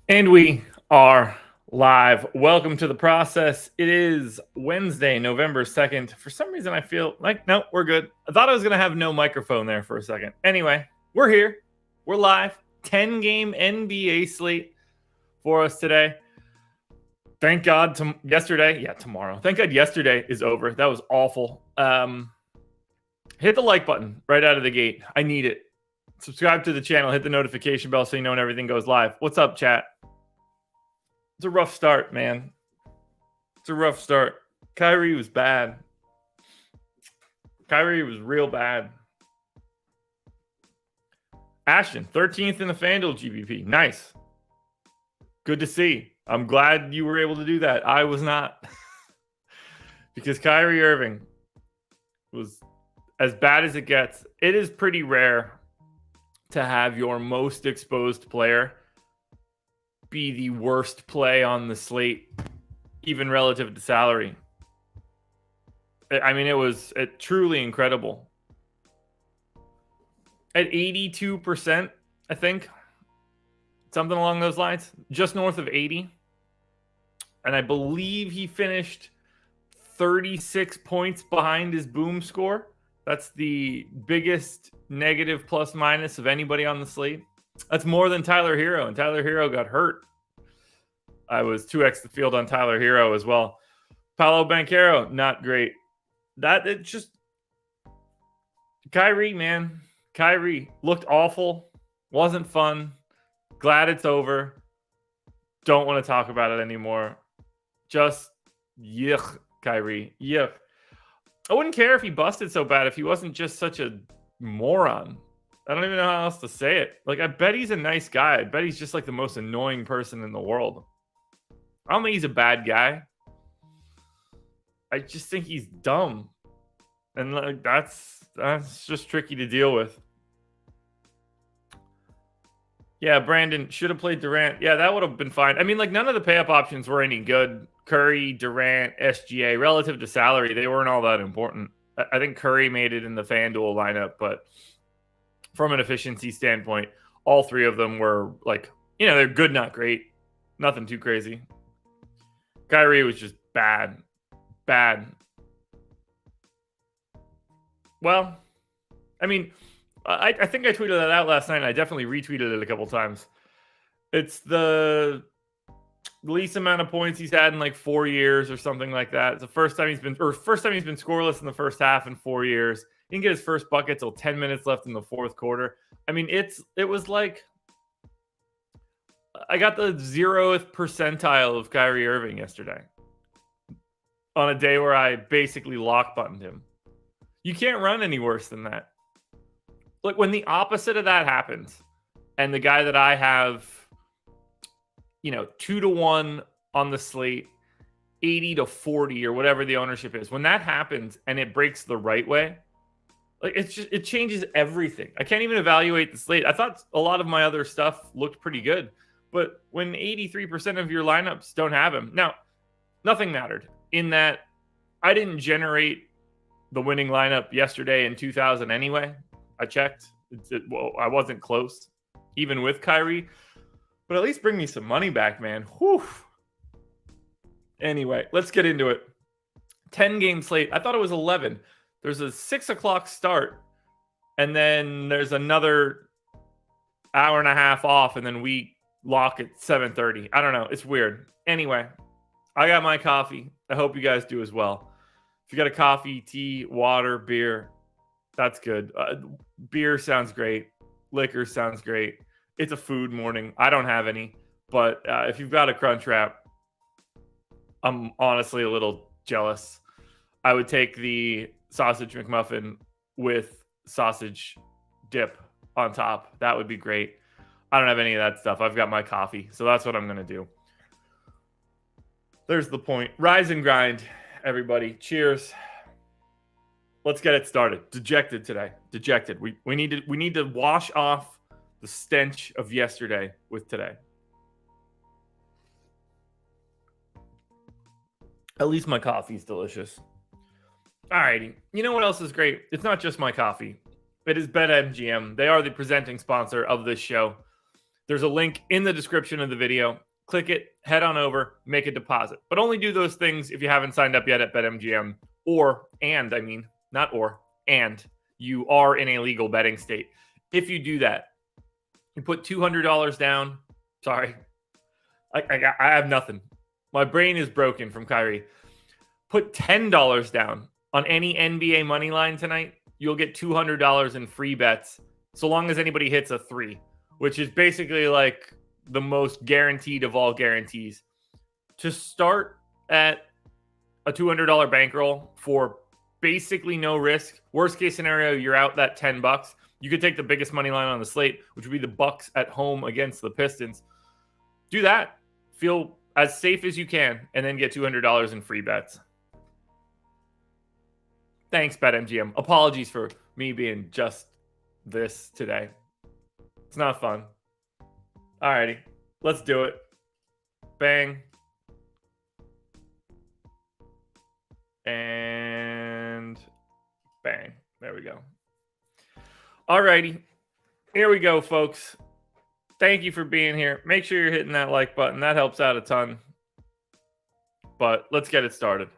And we are live. Welcome to the process. It is Wednesday, November 2nd. For some reason, I feel like, no, we're good. I thought I was going to have no microphone there for a second. Anyway, we're here. We're live. 10-game NBA slate for us today. Thank God yesterday. Yeah, tomorrow. Thank God yesterday is over. That was awful. Hit the like button right out of the gate. I need it. Subscribe to the channel. Hit the notification bell so you know when everything goes live. What's up, chat? It's a rough start, man. It's a rough start. Kyrie was bad. Kyrie was real bad. Ashton, 13th in the FanDuel GPP. Nice. Good to see. I'm glad you were able to do that. I was not. Because Kyrie Irving was as bad as it gets. It is pretty rare to have your most exposed player be the worst play on the slate, even relative to salary. I mean, it was truly incredible. At 82%, I think. Something along those lines. Just north of 80. And I believe he finished 36 points behind his boom score. That's the biggest negative plus minus of anybody on the slate. That's more than Tyler Hero, and Tyler Hero got hurt. I was 2x the field on Tyler Hero as well. Paolo Banchero, not great. It just Kyrie, man. Kyrie looked awful. Wasn't fun. Glad it's over. Don't want to talk about it anymore. Just yuck, Kyrie. Yuck. I wouldn't care if he busted so bad if he wasn't just such a moron. I don't even know how else to say it. Like, I bet he's a nice guy. I bet he's just like the most annoying person in the world. I don't think he's a bad guy. I just think he's dumb. And like that's just tricky to deal with. Yeah, Brandon should have played Durant. Yeah, that would have been fine. I mean, like, none of the pay-up options were any good. Curry, Durant, SGA, relative to salary, they weren't all that important. I think Curry made it in the FanDuel lineup, but from an efficiency standpoint, all three of them were like, they're good, not great. Nothing too crazy. Kyrie was just bad. Bad. Well, I mean, I think I tweeted that out last night, and I definitely retweeted it a couple times. It's the least amount of points he's had in like 4 years or something like that. It's the first time he's been scoreless in the first half in 4 years. He didn't get his first bucket till 10 minutes left in the fourth quarter. I mean, it was like I got the 0th percentile of Kyrie Irving yesterday on a day where I basically lock buttoned him. You can't run any worse than that. Like, when the opposite of that happens, and the guy that I have, 2-1 on the slate, 80-40 or whatever the ownership is, when that happens and it breaks the right way, like, it changes everything. I can't even evaluate the slate. I thought a lot of my other stuff looked pretty good, but when 83% of your lineups don't have him, now nothing mattered in that I didn't generate the winning lineup yesterday in 2000 anyway. I checked. I wasn't close, even with Kyrie. But at least bring me some money back, man. Whew. Anyway, let's get into it. 10-game slate. I thought it was 11. There's a 6 o'clock start, and then there's another hour and a half off, and then we lock at 7:30. I don't know. It's weird. Anyway, I got my coffee. I hope you guys do as well. If you got a coffee, tea, water, beer, that's good. Beer sounds great. Liquor sounds great. It's a food morning. I don't have any. But if you've got a Crunch Wrap, I'm honestly a little jealous. I would take the sausage McMuffin with sausage dip on top. That would be great. I don't have any of that stuff. I've got my coffee. So that's what I'm going to do. There's the point. Rise and grind, everybody. Cheers. Let's get it started. Dejected today. Dejected. We need to wash off the stench of yesterday with today. At least my coffee's delicious. Alrighty. You know what else is great? It's not just my coffee. It is BetMGM. They are the presenting sponsor of this show. There's a link in the description of the video. Click it, head on over, make a deposit. But only do those things if you haven't signed up yet at BetMGM and you are in a legal betting state. If you do that, you put $200 down. Sorry. I have nothing. My brain is broken from Kyrie. Put $10 down on any NBA money line tonight. You'll get $200 in free bets so long as anybody hits a 3, which is basically like the most guaranteed of all guarantees. To start at a $200 bankroll for basically no risk. Worst case scenario, you're out that $10. You could take the biggest money line on the slate, which would be the Bucks at home against the Pistons. Do that. Feel as safe as you can, and then get $200 in free bets. Thanks, BetMGM. Apologies for me being just this today. It's not fun. Alrighty, let's do it. Bang. And bang. There we go. Alrighty, here we go, folks. Thank you for being here. Make sure you're hitting that like button. That helps out a ton. But let's get it started.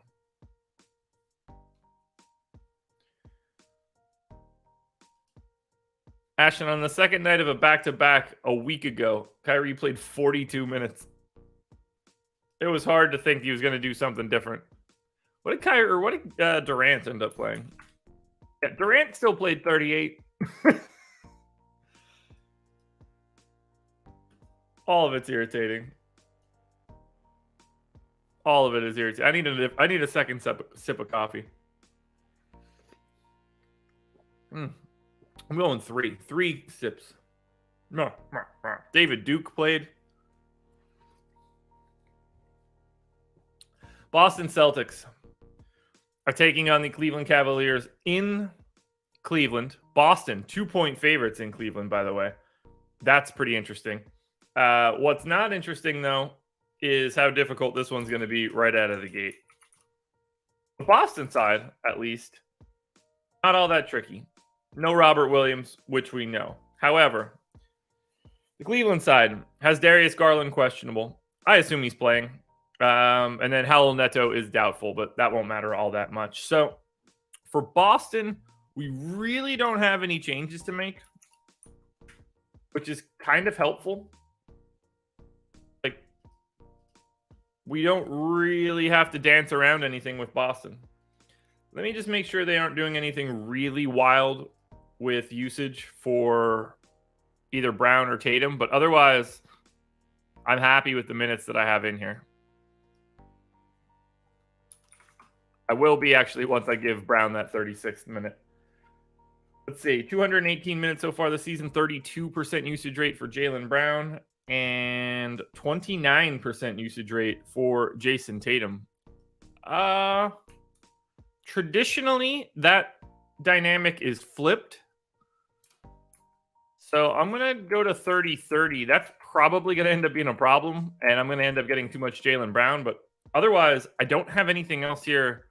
Ashton, on the second night of a back-to-back a week ago, Kyrie played 42 minutes. It was hard to think he was going to do something different. What did Durant end up playing? Yeah, Durant still played 38. All of it's irritating. All of it is irritating. I need a second sip of coffee. I'm going 3 sips. No. David Duke played. Boston Celtics are taking on the Cleveland Cavaliers in Cleveland. Boston, 2-point favorites in Cleveland, by the way. That's pretty interesting. What's not interesting, though, is how difficult this one's going to be right out of the gate. The Boston side, at least, not all that tricky. No Robert Williams, which we know. However, the Cleveland side has Darius Garland questionable. I assume he's playing. And then Raul Neto is doubtful, but that won't matter all that much. So for Boston, we really don't have any changes to make, which is kind of helpful. Like, we don't really have to dance around anything with Boston. Let me just make sure they aren't doing anything really wild with usage for either Brown or Tatum, but otherwise, I'm happy with the minutes that I have in here. I will be actually once I give Brown that 36th minute. Let's see, 218 minutes so far this season, 32% usage rate for Jaylen Brown, and 29% usage rate for Jason Tatum. Traditionally, that dynamic is flipped. So I'm going to go to 30-30. That's probably going to end up being a problem, and I'm going to end up getting too much Jaylen Brown. But otherwise, I don't have anything else here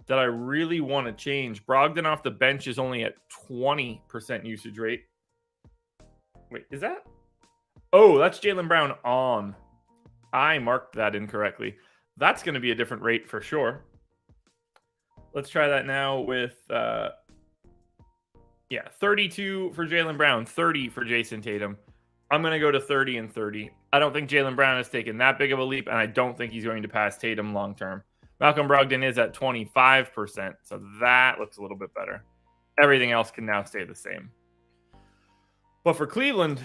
that I really want to change. Brogdon off the bench is only at 20% usage rate. Wait, is that? Oh, that's Jaylen Brown on. I marked that incorrectly. That's going to be a different rate for sure. Let's try that now with, 32 for Jaylen Brown, 30 for Jason Tatum. I'm going to go to 30 and 30. I don't think Jaylen Brown has taken that big of a leap, and I don't think he's going to pass Tatum long term. Malcolm Brogdon is at 25%, so that looks a little bit better. Everything else can now stay the same. But for Cleveland,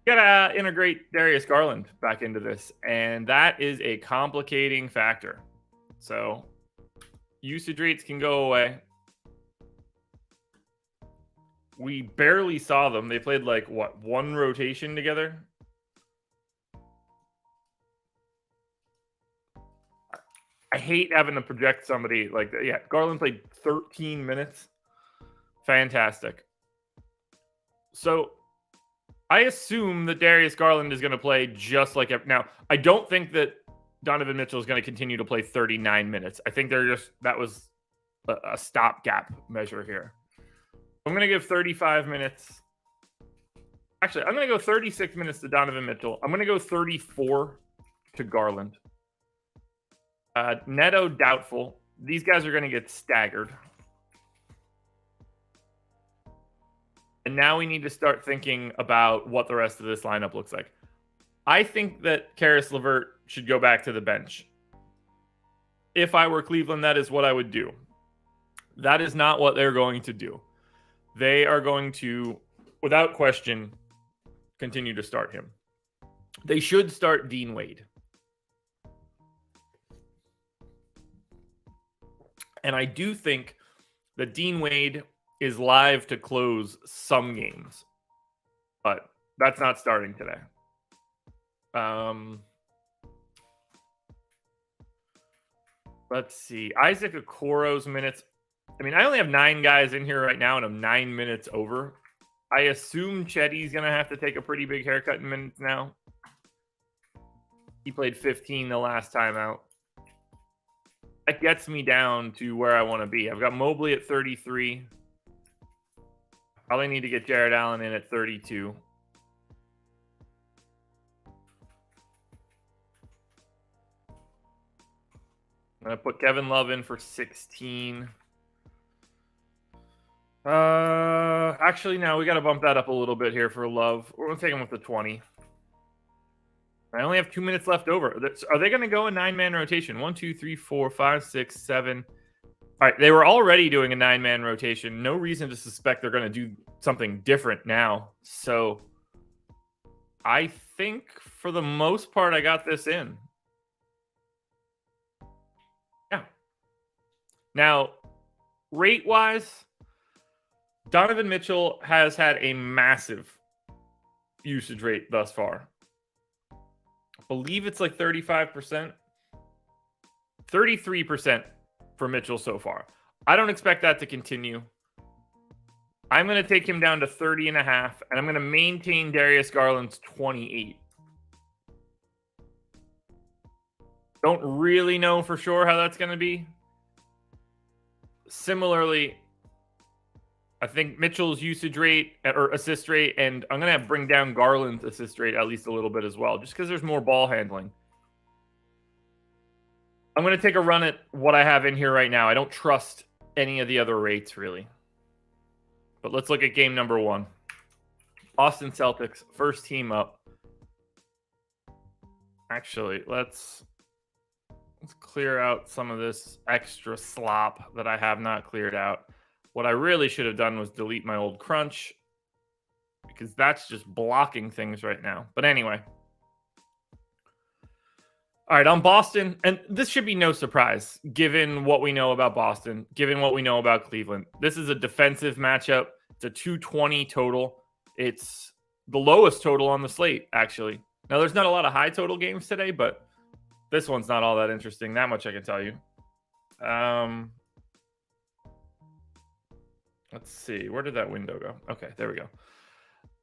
you got to integrate Darius Garland back into this, and that is a complicating factor. So usage rates can go away. We barely saw them. They played one rotation together? I hate having to project somebody like that. Yeah, Garland played 13 minutes. Fantastic. So I assume that Darius Garland is going to play just like now. I don't think that Donovan Mitchell is going to continue to play 39 minutes. I think that was a stopgap measure here. I'm going to give 35 minutes Actually, I'm going to go 36 minutes to Donovan Mitchell. I'm going to go 34 to Garland. Neto, doubtful. These guys are going to get staggered. And now we need to start thinking about what the rest of this lineup looks like. I think that Karis LeVert should go back to the bench. If I were Cleveland, that is what I would do. That is not what they're going to do. They are going to, without question, continue to start him. They should start Dean Wade. And I do think that Dean Wade is live to close some games. But that's not starting today. Let's see. Isaac Okoro's minutes. I mean, I only have 9 guys in here right now, and I'm 9 minutes over. I assume Chetty's going to have to take a pretty big haircut in minutes now. He played 15 the last time out. That gets me down to where I want to be. I've got Mobley at 33. Probably need to get Jared Allen in at 32. I'm going to put Kevin Love in for 16. Actually, no, we got to bump that up a little bit here for Love. We're going to take him with the 20. I only have 2 minutes left over. Are they going to go a 9-man rotation? 1, 2, 3, 4, 5, 6, 7. All right, they were already doing a 9-man rotation. No reason to suspect they're going to do something different now. So I think for the most part, I got this in. Yeah. Now, rate-wise, Donovan Mitchell has had a massive usage rate thus far. I believe it's like 35%. 33% for Mitchell so far. I don't expect that to continue. I'm going to take him down to 30.5, and I'm going to maintain Darius Garland's 28. Don't really know for sure how that's going to be. Similarly, I think Mitchell's usage rate or assist rate, and I'm going to bring down Garland's assist rate at least a little bit as well, just because there's more ball handling. I'm going to take a run at what I have in here right now. I don't trust any of the other rates, really. But let's look at game number 1. Boston Celtics, first team up. Actually, let's clear out some of this extra slop that I have not cleared out. What I really should have done was delete my old crunch, because that's just blocking things right now. But anyway. All right, on Boston, and this should be no surprise, given what we know about Boston, given what we know about Cleveland. This is a defensive matchup. It's a 220 total. It's the lowest total on the slate, actually. Now, there's not a lot of high total games today, but this one's not all that interesting. That much I can tell you. Let's see. Where did that window go? Okay, there we go.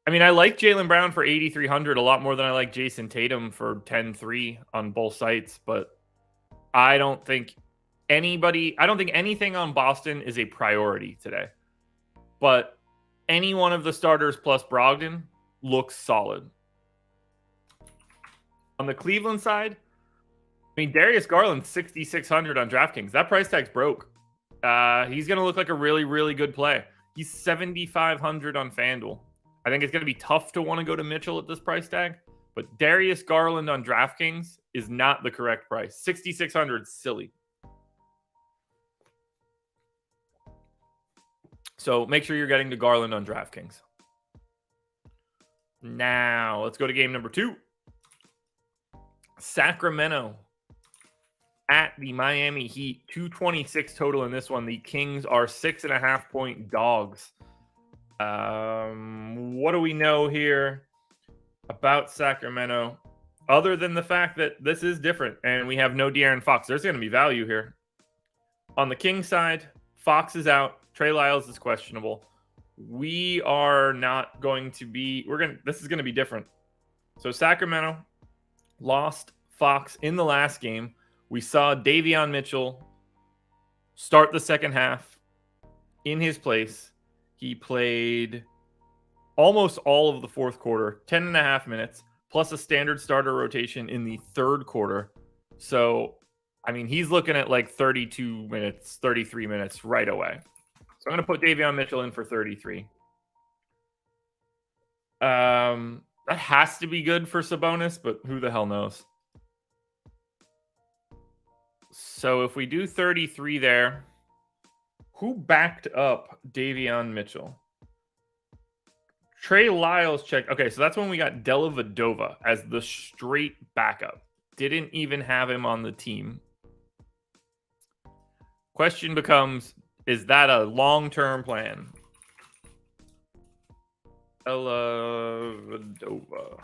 I mean, I like Jaylen Brown for 8,300 a lot more than I like Jason Tatum for 10-3 on both sites, but I don't think anything on Boston is a priority today. But any one of the starters plus Brogdon looks solid. On the Cleveland side, I mean, Darius Garland, 6,600 on DraftKings. That price tag's broke. He's going to look like a really, really good play. He's 7,500 on FanDuel. I think it's going to be tough to want to go to Mitchell at this price tag, but Darius Garland on DraftKings is not the correct price. 6,600 is silly. So make sure you're getting to Garland on DraftKings. Now, let's go to game number 2. Sacramento at the Miami Heat. 226 total in this one. The Kings are 6.5-point dogs. What do we know here about Sacramento, other than the fact that this is different and we have no De'Aaron Fox? There's going to be value here. On the Kings side, Fox is out. Trey Lyles is questionable. We are not going to be. This is going to be different. So Sacramento lost Fox in the last game. We saw Davion Mitchell start the second half in his place. He played almost all of the fourth quarter, 10.5 minutes, plus a standard starter rotation in the third quarter. So, I mean, he's looking at like 32 minutes, 33 minutes right away. So I'm going to put Davion Mitchell in for 33. That has to be good for Sabonis, but who the hell knows? So if we do 33 there, who backed up Davion Mitchell? Trey Lyles checked. Okay, so that's when we got Dellavedova as the straight backup. Didn't even have him on the team. Question becomes, is that a long-term plan? Dellavedova.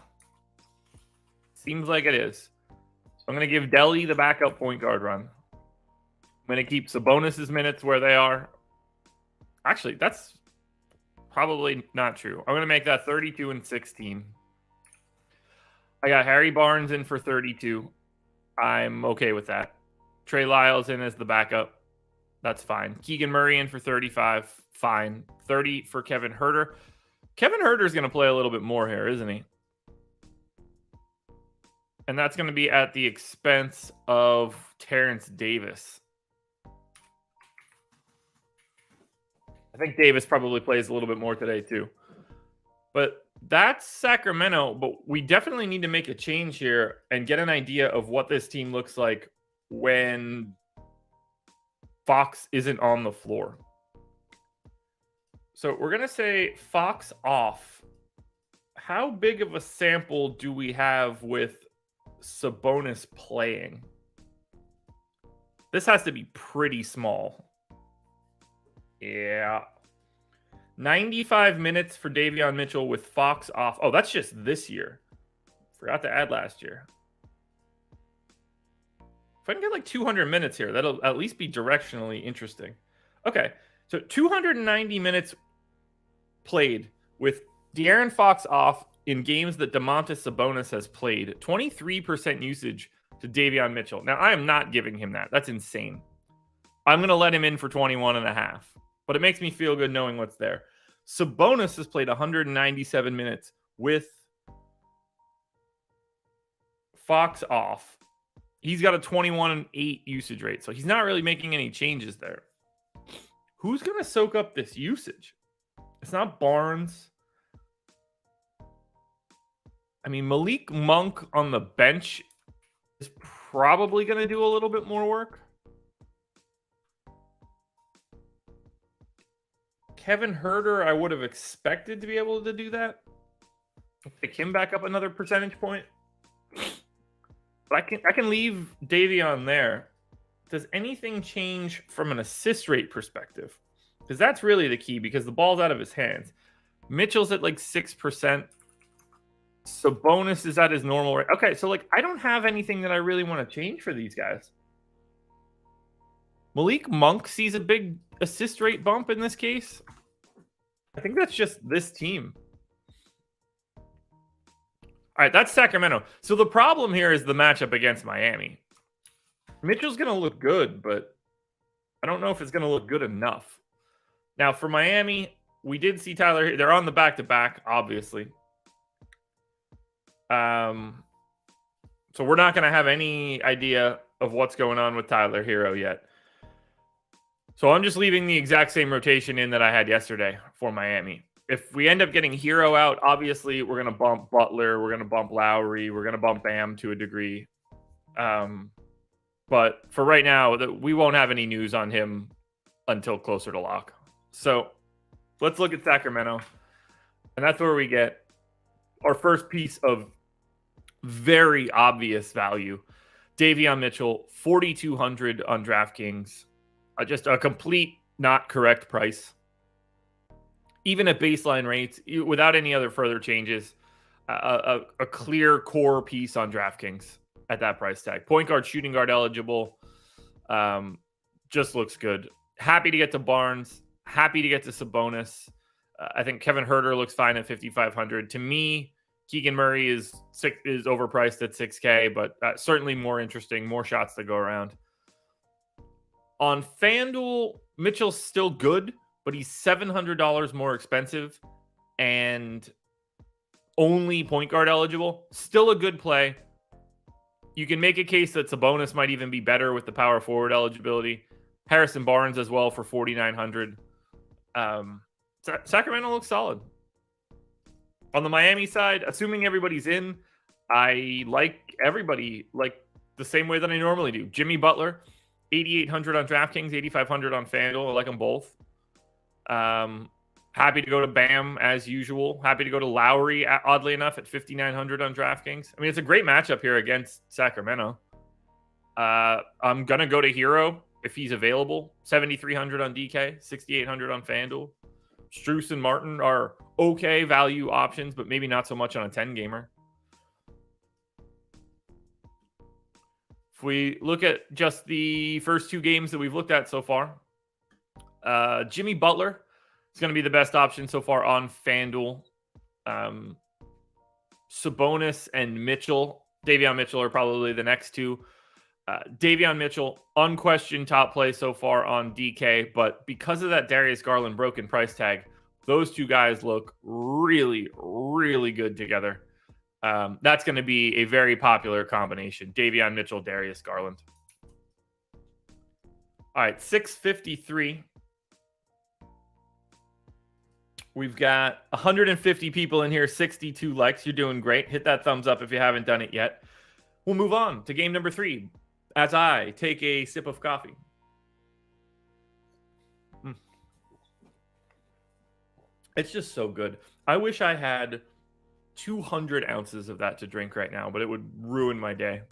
Seems like it is. So I'm going to give Delly the backup point guard run. I'm going to keep Sabonis' minutes where they are. Actually, that's probably not true. I'm going to make that 32 and 16. I got Harry Barnes in for 32. I'm okay with that. Trey Lyles in as the backup. That's fine. Keegan Murray in for 35. Fine. 30 for Kevin Huerter. Kevin Huerter is going to play a little bit more here, isn't he? And that's going to be at the expense of Terrence Davis. I think Davis probably plays a little bit more today too. But that's Sacramento. But we definitely need to make a change here and get an idea of what this team looks like when Fox isn't on the floor. So we're going to say Fox off. How big of a sample do we have with Sabonis playing? This has to be pretty small. Yeah. 95 minutes for Davion Mitchell with Fox off. Oh, that's just this year. Forgot to add last year. If I can get like 200 minutes here, that'll at least be directionally interesting. Okay, so 290 minutes played with De'Aaron Fox off in games that Domantas Sabonis has played. 23% usage to Davion Mitchell. Now, I am not giving him that. That's insane. I'm going to let him in for 21 and a half. But it makes me feel good knowing what's there. Sabonis has played 197 minutes with Fox off. He's got a 21 and 8 usage rate. So he's not really making any changes there. Who's going to soak up this usage? It's not Barnes. I mean, Malik Monk on the bench is probably going to do a little bit more work. Kevin Huerter, I would have expected to be able to do that. Pick him back up another percentage point. But I can leave Davion there. Does anything change from an assist rate perspective? Because that's really the key, because the ball's out of his hands. Mitchell's at like 6%. Sabonis is at his normal rate. Okay, so like I don't have anything that I really want to change for these guys. Malik Monk sees a big assist rate bump in this case. I think that's just this team. All right, that's Sacramento. So the problem here is the matchup against Miami. Mitchell's going to look good, but I don't know if it's going to look good enough. Now, for Miami, we did see Tyler here. They're on the back-to-back, obviously. So we're not going to have any idea of what's going on with Tyler Hero yet. So I'm just leaving the exact same rotation in that I had yesterday for Miami. If we end up getting Hero out, obviously we're going to bump Butler, we're going to bump Lowry, we're going to bump Bam to a degree. But for right now, we won't have any news on him until closer to lock. So let's look at Sacramento. And that's where we get our first piece of very obvious value. Davion Mitchell, 4,200 on DraftKings. Just a complete not correct price. Even at baseline rates, without any other further changes, a clear core piece on DraftKings at that price tag. Point guard, shooting guard eligible. Just looks good. Happy to get to Barnes. Happy to get to Sabonis. I think Kevin Huerter looks fine at 5,500. To me, Keegan Murray is overpriced at 6K, but certainly more interesting, more shots to go around. On FanDuel, Mitchell's still good, but he's $700 more expensive. and only point guard eligible. Still a good play. You can make a case that Sabonis might even be better with the power forward eligibility. Harrison Barnes as well for 4,900. Sacramento looks solid. On the Miami side, assuming everybody's in, I like everybody like the same way that I normally do. Jimmy Butler, 8,800 on DraftKings, 8,500 on FanDuel. I like them both. Happy to go to Bam as usual. Happy to go to Lowry, oddly enough, at 5,900 on DraftKings. I mean, it's a great matchup here against Sacramento. I'm going to go to Hero if he's available. 7,300 on DK, 6,800 on FanDuel. Strus and Martin are okay value options, but maybe not so much on a 10-gamer. If we look at just the first two games that we've looked at so far, Jimmy Butler is going to be the best option so far on FanDuel. Sabonis and Mitchell, Davion Mitchell are probably the next two. Davion Mitchell, unquestioned top play so far on DK, but because of that Darius Garland broken price tag, those two guys look really, really good together. That's going to be a very popular combination. Davion Mitchell, Darius Garland. All right, 653. We've got 150 people in here, 62 likes. You're doing great. Hit that thumbs up if you haven't done it yet. We'll move on to game number 3 as I take a sip of coffee. It's just so good. I wish I had 200 ounces of that to drink right now, but it would ruin my day.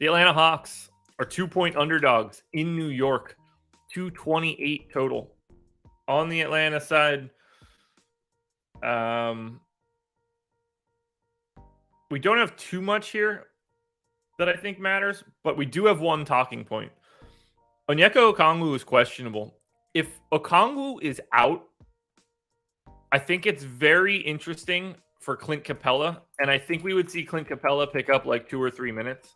The Atlanta Hawks are 2-point underdogs in New York, 228 total. On the Atlanta side, we don't have too much here that I think matters, but we do have one talking point. Onyeka Okongwu is questionable. If Okongwu is out, I think it's very interesting for Clint Capella, and I think we would see Clint Capella pick up like 2 or 3 minutes.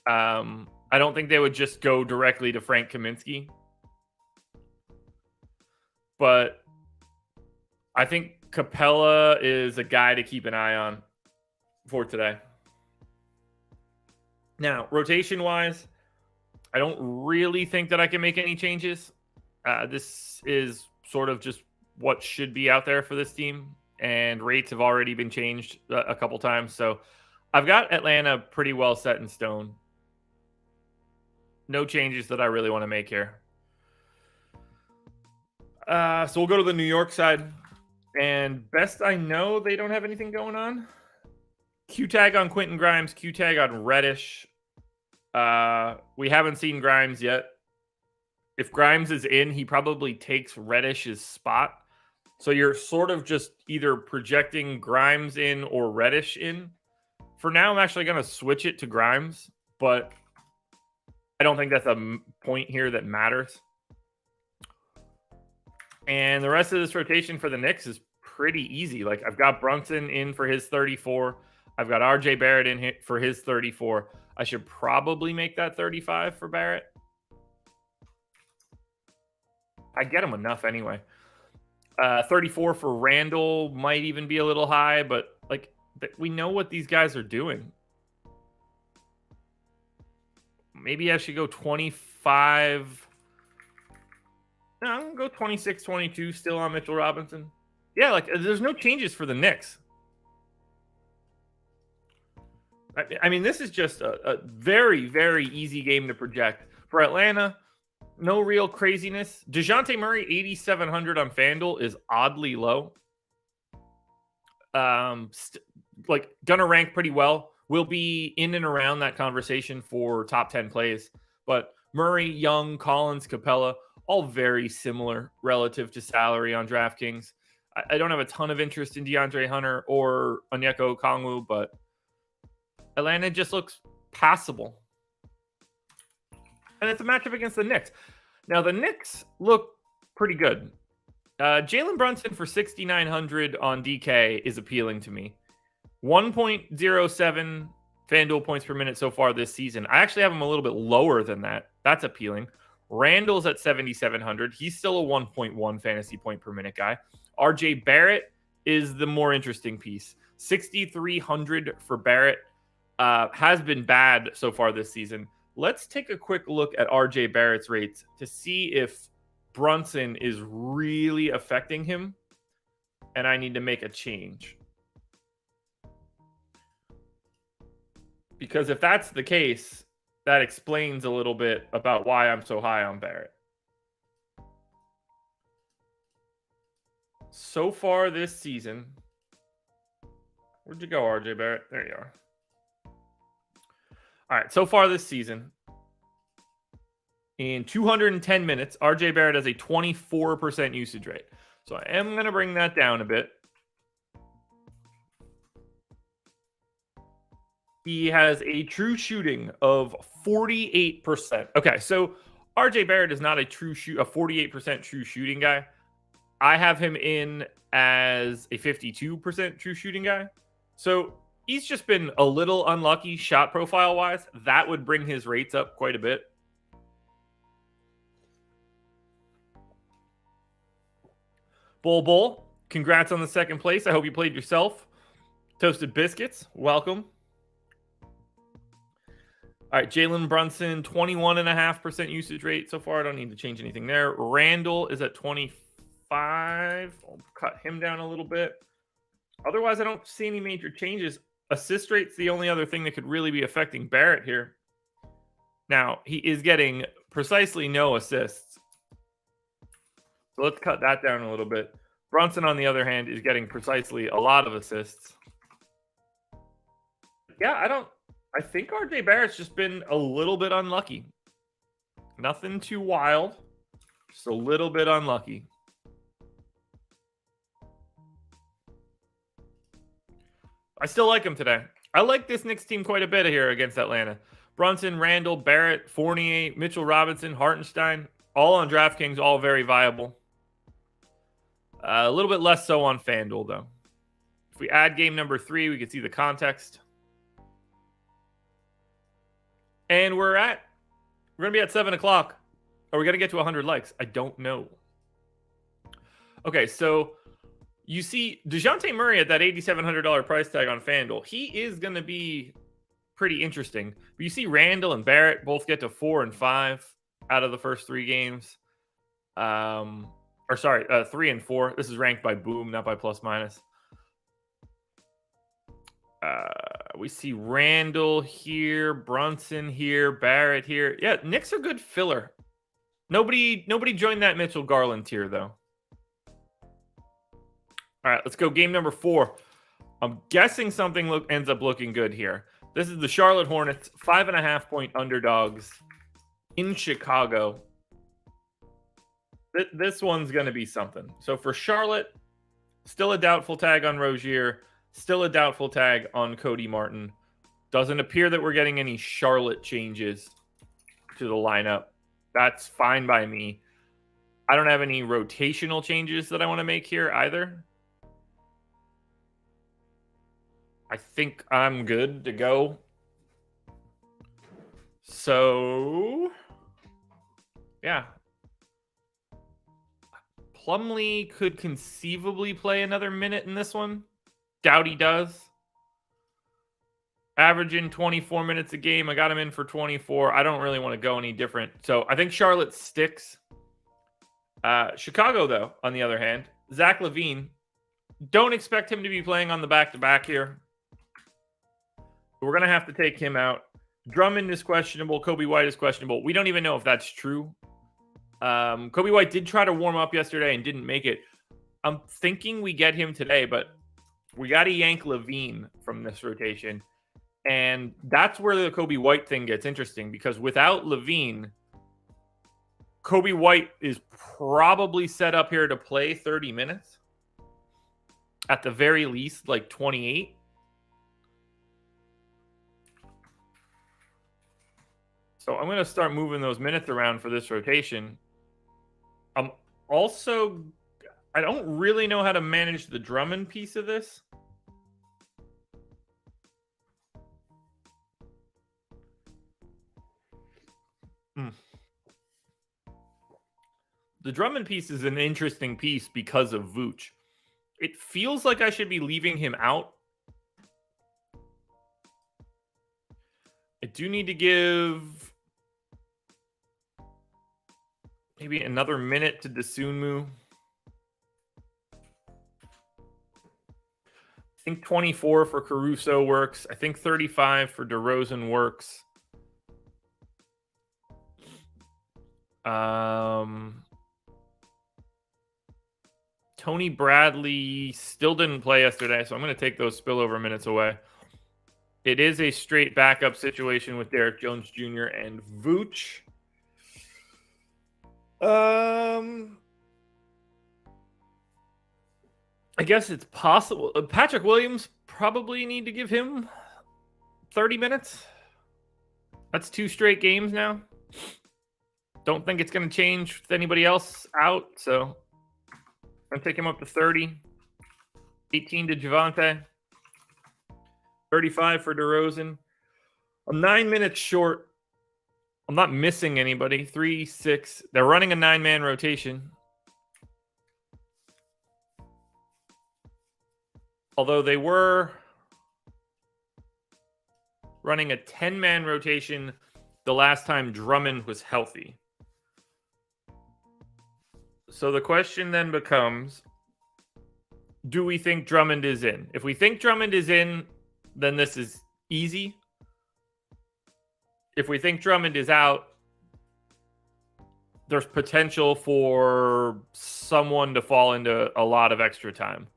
I don't think they would just go directly to Frank Kaminsky. But I think Capella is a guy to keep an eye on for today. Now, rotation-wise, I don't really think that I can make any changes. This is sort of just what should be out there for this team, and rates have already been changed a couple times. So I've got Atlanta pretty well set in stone. No changes that I really want to make here. So we'll go to the New York side. And best I know, they don't have anything going on. Q-tag on Quentin Grimes, Q-tag on Reddish. We haven't seen Grimes yet. If Grimes is in, he probably takes Reddish's spot. So you're sort of just either projecting Grimes in or Reddish in. For now, I'm actually going to switch it to Grimes, but I don't think that's a point here that matters. And the rest of this rotation for the Knicks is pretty easy. Like, I've got Brunson in for his 34. I've got RJ Barrett in for his 34. I should probably make that 35 for Barrett. I get him enough anyway. 34 for Randall might even be a little high, but like we know what these guys are doing. Maybe I should go 25. No, I'm going to go 26, 22 still on Mitchell Robinson. Yeah, like there's no changes for the Knicks. I mean, this is just a very, very easy game to project. For Atlanta, no real craziness. DeJounte Murray, 8,700 on FanDuel is oddly low. Like, gonna rank pretty well. Will be in and around that conversation for top 10 plays. But Murray, Young, Collins, Capella, all very similar relative to salary on DraftKings. I don't have a ton of interest in DeAndre Hunter or Onyeka Okongwu, but Atlanta just looks passable. And it's a matchup against the Knicks. Now, the Knicks look pretty good. Jalen Brunson for 6,900 on DK is appealing to me. 1.07 FanDuel points per minute so far this season. I actually have him a little bit lower than that. That's appealing. Randall's at 7,700. He's still a 1.1 fantasy point per minute guy. RJ Barrett is the more interesting piece. 6,300 for Barrett. Has been bad so far this season. Let's take a quick look at RJ Barrett's rates to see if Brunson is really affecting him and I need to make a change. Because if that's the case, that explains a little bit about why I'm so high on Barrett. So far this season, where'd you go, RJ Barrett? There you are. All right, so far this season, in 210 minutes, RJ Barrett has a 24% usage rate. So I am going to bring that down a bit. He has a true shooting of 48%. Okay, so RJ Barrett is not a 48% true shooting guy. I have him in as a 52% true shooting guy. So he's just been a little unlucky shot profile wise. That would bring his rates up quite a bit. Bull, congrats on the second place. I hope you played yourself. Toasted Biscuits, welcome. All right, Jalen Brunson, 21.5% usage rate so far. I don't need to change anything there. Randall is at 25. I'll cut him down a little bit. Otherwise, I don't see any major changes. Assist rate's the only other thing that could really be affecting Barrett here. Now, he is getting precisely no assists. So let's cut that down a little bit. Brunson, on the other hand, is getting precisely a lot of assists. Yeah, I think RJ Barrett's just been a little bit unlucky. Nothing too wild. Just a little bit unlucky. I still like him today. I like this Knicks team quite a bit here against Atlanta. Brunson, Randall, Barrett, Fournier, Mitchell Robinson, Hartenstein, all on DraftKings, all very viable. A little bit less so on FanDuel, though. If we add game number 3, we can see the context. And we're going to be at 7 o'clock. Are we going to get to 100 likes? I don't know. Okay, so you see DeJounte Murray at that $8,700 price tag on FanDuel. He is going to be pretty interesting. But you see Randall and Barrett both get to 4 and 5 out of the first 3 games. 3 and 4. This is ranked by Boom, not by plus minus. We see Randall here, Brunson here, Barrett here. Yeah, Knicks are good filler. Nobody joined that Mitchell Garland tier, though. All right, let's go game number 4. I'm guessing something ends up looking good here. This is the Charlotte Hornets, 5.5-point underdogs in Chicago. This one's going to be something. So for Charlotte, still a doubtful tag on Rozier. Still a doubtful tag on Cody Martin. Doesn't appear that we're getting any Charlotte changes to the lineup. That's fine by me. I don't have any rotational changes that I want to make here either. I think I'm good to go. So, yeah. Plumlee could conceivably play another minute in this one. Doubt he does. Averaging 24 minutes a game. I got him in for 24. I don't really want to go any different. So I think Charlotte sticks. Chicago, though, on the other hand, Zach LaVine. Don't expect him to be playing on the back-to-back here. We're going to have to take him out. Drummond is questionable. Kobe White is questionable. We don't even know if that's true. Kobe White did try to warm up yesterday and didn't make it. I'm thinking we get him today, but we got to yank LaVine from this rotation. And that's where the Kobe White thing gets interesting, because without LaVine, Kobe White is probably set up here to play 30 minutes. At the very least, like 28. So I'm going to start moving those minutes around for this rotation. I don't really know how to manage the Drummond piece of this. The Drummond piece is an interesting piece because of Vooch. It feels like I should be leaving him out. I do need to give maybe another minute to Dosunmu. I think 24 for Caruso works. I think 35 for DeRozan works. Tony Bradley still didn't play yesterday, so I'm going to take those spillover minutes away. It is a straight backup situation with Derek Jones Jr. and Vooch. I guess it's possible. Patrick Williams, probably need to give him 30 minutes. That's 2 straight games now. Don't think it's going to change with anybody else out, so I'm going to take him up to 30. 18 to Javante. 35 for DeRozan. I'm 9 minutes short. I'm not missing anybody. 3, 6. They're running a 9-man rotation. Although they were running a 10-man rotation the last time Drummond was healthy. So the question then becomes, do we think Drummond is in? If we think Drummond is in, then this is easy. If we think Drummond is out, there's potential for someone to fall into a lot of extra time.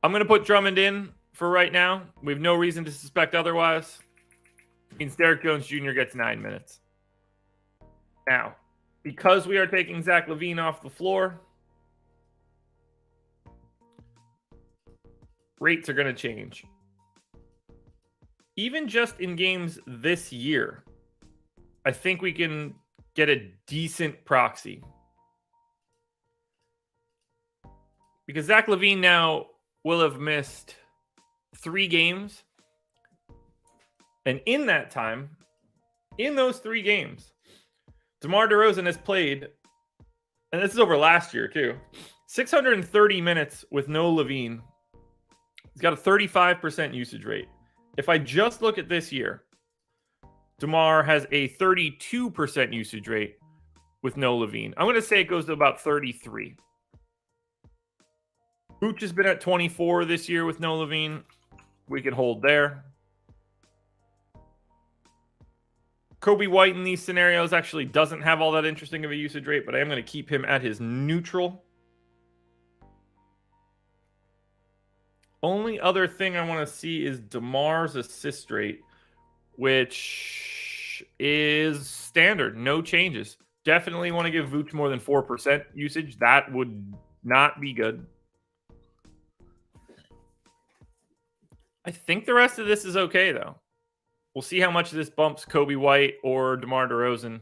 I'm going to put Drummond in for right now. We have no reason to suspect otherwise. It means Derek Jones Jr. gets 9 minutes. Now, because we are taking Zach LaVine off the floor, rates are going to change. Even just in games this year, I think we can get a decent proxy. Because Zach LaVine now will have missed 3 games. And in that time, in those 3 games, DeMar DeRozan has played, and this is over last year too, 630 minutes with no LaVine. He's got a 35% usage rate. If I just look at this year, DeMar has a 32% usage rate with no LaVine. I'm going to say it goes to about 33. Vooch has been at 24 this year with no LaVine. We can hold there. Kobe White in these scenarios actually doesn't have all that interesting of a usage rate, but I am going to keep him at his neutral. Only other thing I want to see is DeMar's assist rate, which is standard, no changes. Definitely want to give Vooch more than 4% usage. That would not be good. I think the rest of this is okay, though. We'll see how much this bumps Kobe White or DeMar DeRozan.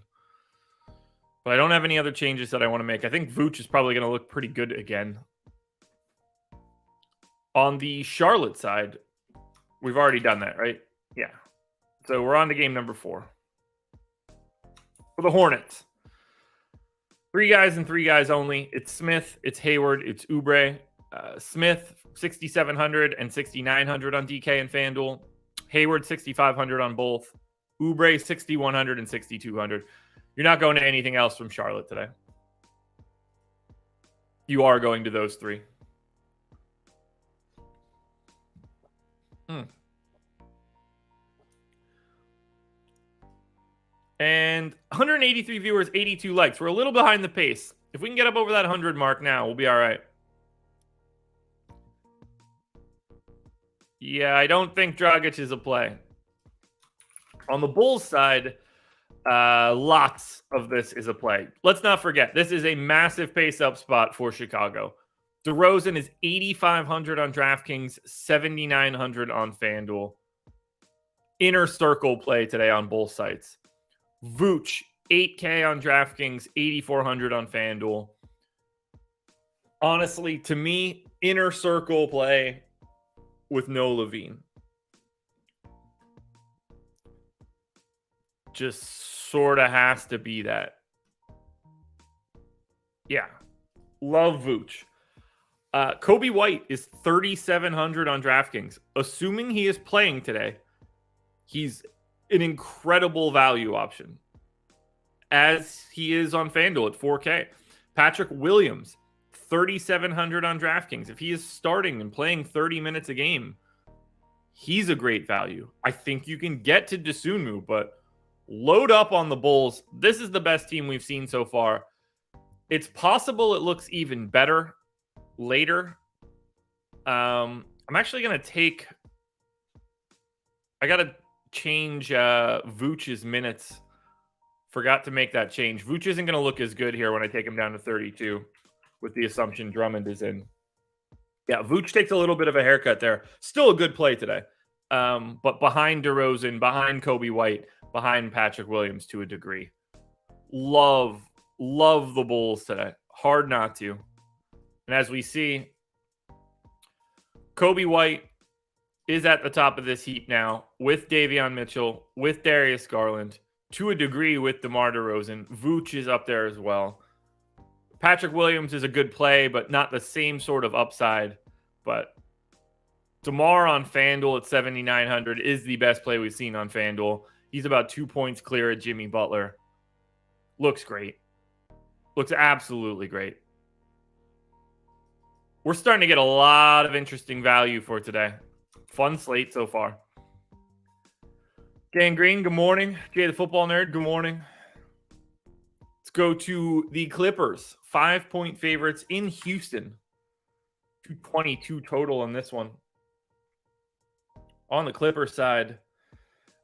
But I don't have any other changes that I want to make. I think Vooch is probably going to look pretty good again. On the Charlotte side, we've already done that, right? Yeah. So we're on to game number 4. For the Hornets. 3 guys and 3 guys only. It's Smith, it's Hayward, it's Oubre. Smith, 6,700 and 6,900 on DK and FanDuel. Hayward, 6,500 on both. Oubre, 6,100 and 6,200. You're not going to anything else from Charlotte today. You are going to those 3. And 183 viewers, 82 likes. We're a little behind the pace. If we can get up over that 100 mark now, we'll be all right. Yeah, I don't think Dragic is a play. On the Bulls side, lots of this is a play. Let's not forget, this is a massive pace-up spot for Chicago. DeRozan is 8,500 on DraftKings, 7,900 on FanDuel. Inner circle play today on both sites. Vooch, 8K on DraftKings, 8,400 on FanDuel. Honestly, to me, inner circle play with no LaVine. Just sort of has to be that. Yeah. Love Vooch. Kobe White is 3,700 on DraftKings. Assuming he is playing today, he's an incredible value option, as he is on FanDuel at 4K. Patrick Williams, 3,700 on DraftKings. If he is starting and playing 30 minutes a game, he's a great value. I think you can get to Dosunmu, but load up on the Bulls. This is the best team we've seen so far. It's possible it looks even better later. I'm actually going to take... I got to change Vooch's minutes. Forgot to make that change. Vooch isn't going to look as good here when I take him down to 32 with the assumption Drummond is in. Yeah, Vooch takes a little bit of a haircut there. Still a good play today. But behind DeRozan, behind Kobe White, behind Patrick Williams to a degree. Love the Bulls today. Hard not to. And as we see, Kobe White is at the top of this heap now with Davion Mitchell, with Darius Garland, to a degree with DeMar DeRozan. Vooch is up there as well. Patrick Williams is a good play, but not the same sort of upside. But DeMar on FanDuel at 7,900 is the best play we've seen on FanDuel. He's about 2 points clear of Jimmy Butler. Looks great. Looks absolutely great. We're starting to get a lot of interesting value for today. Fun slate so far. Dan Green, good morning. Jay the Football Nerd, good morning. Let's go to the Clippers. 5-point favorites in Houston. 222 total on this one. On the Clippers side,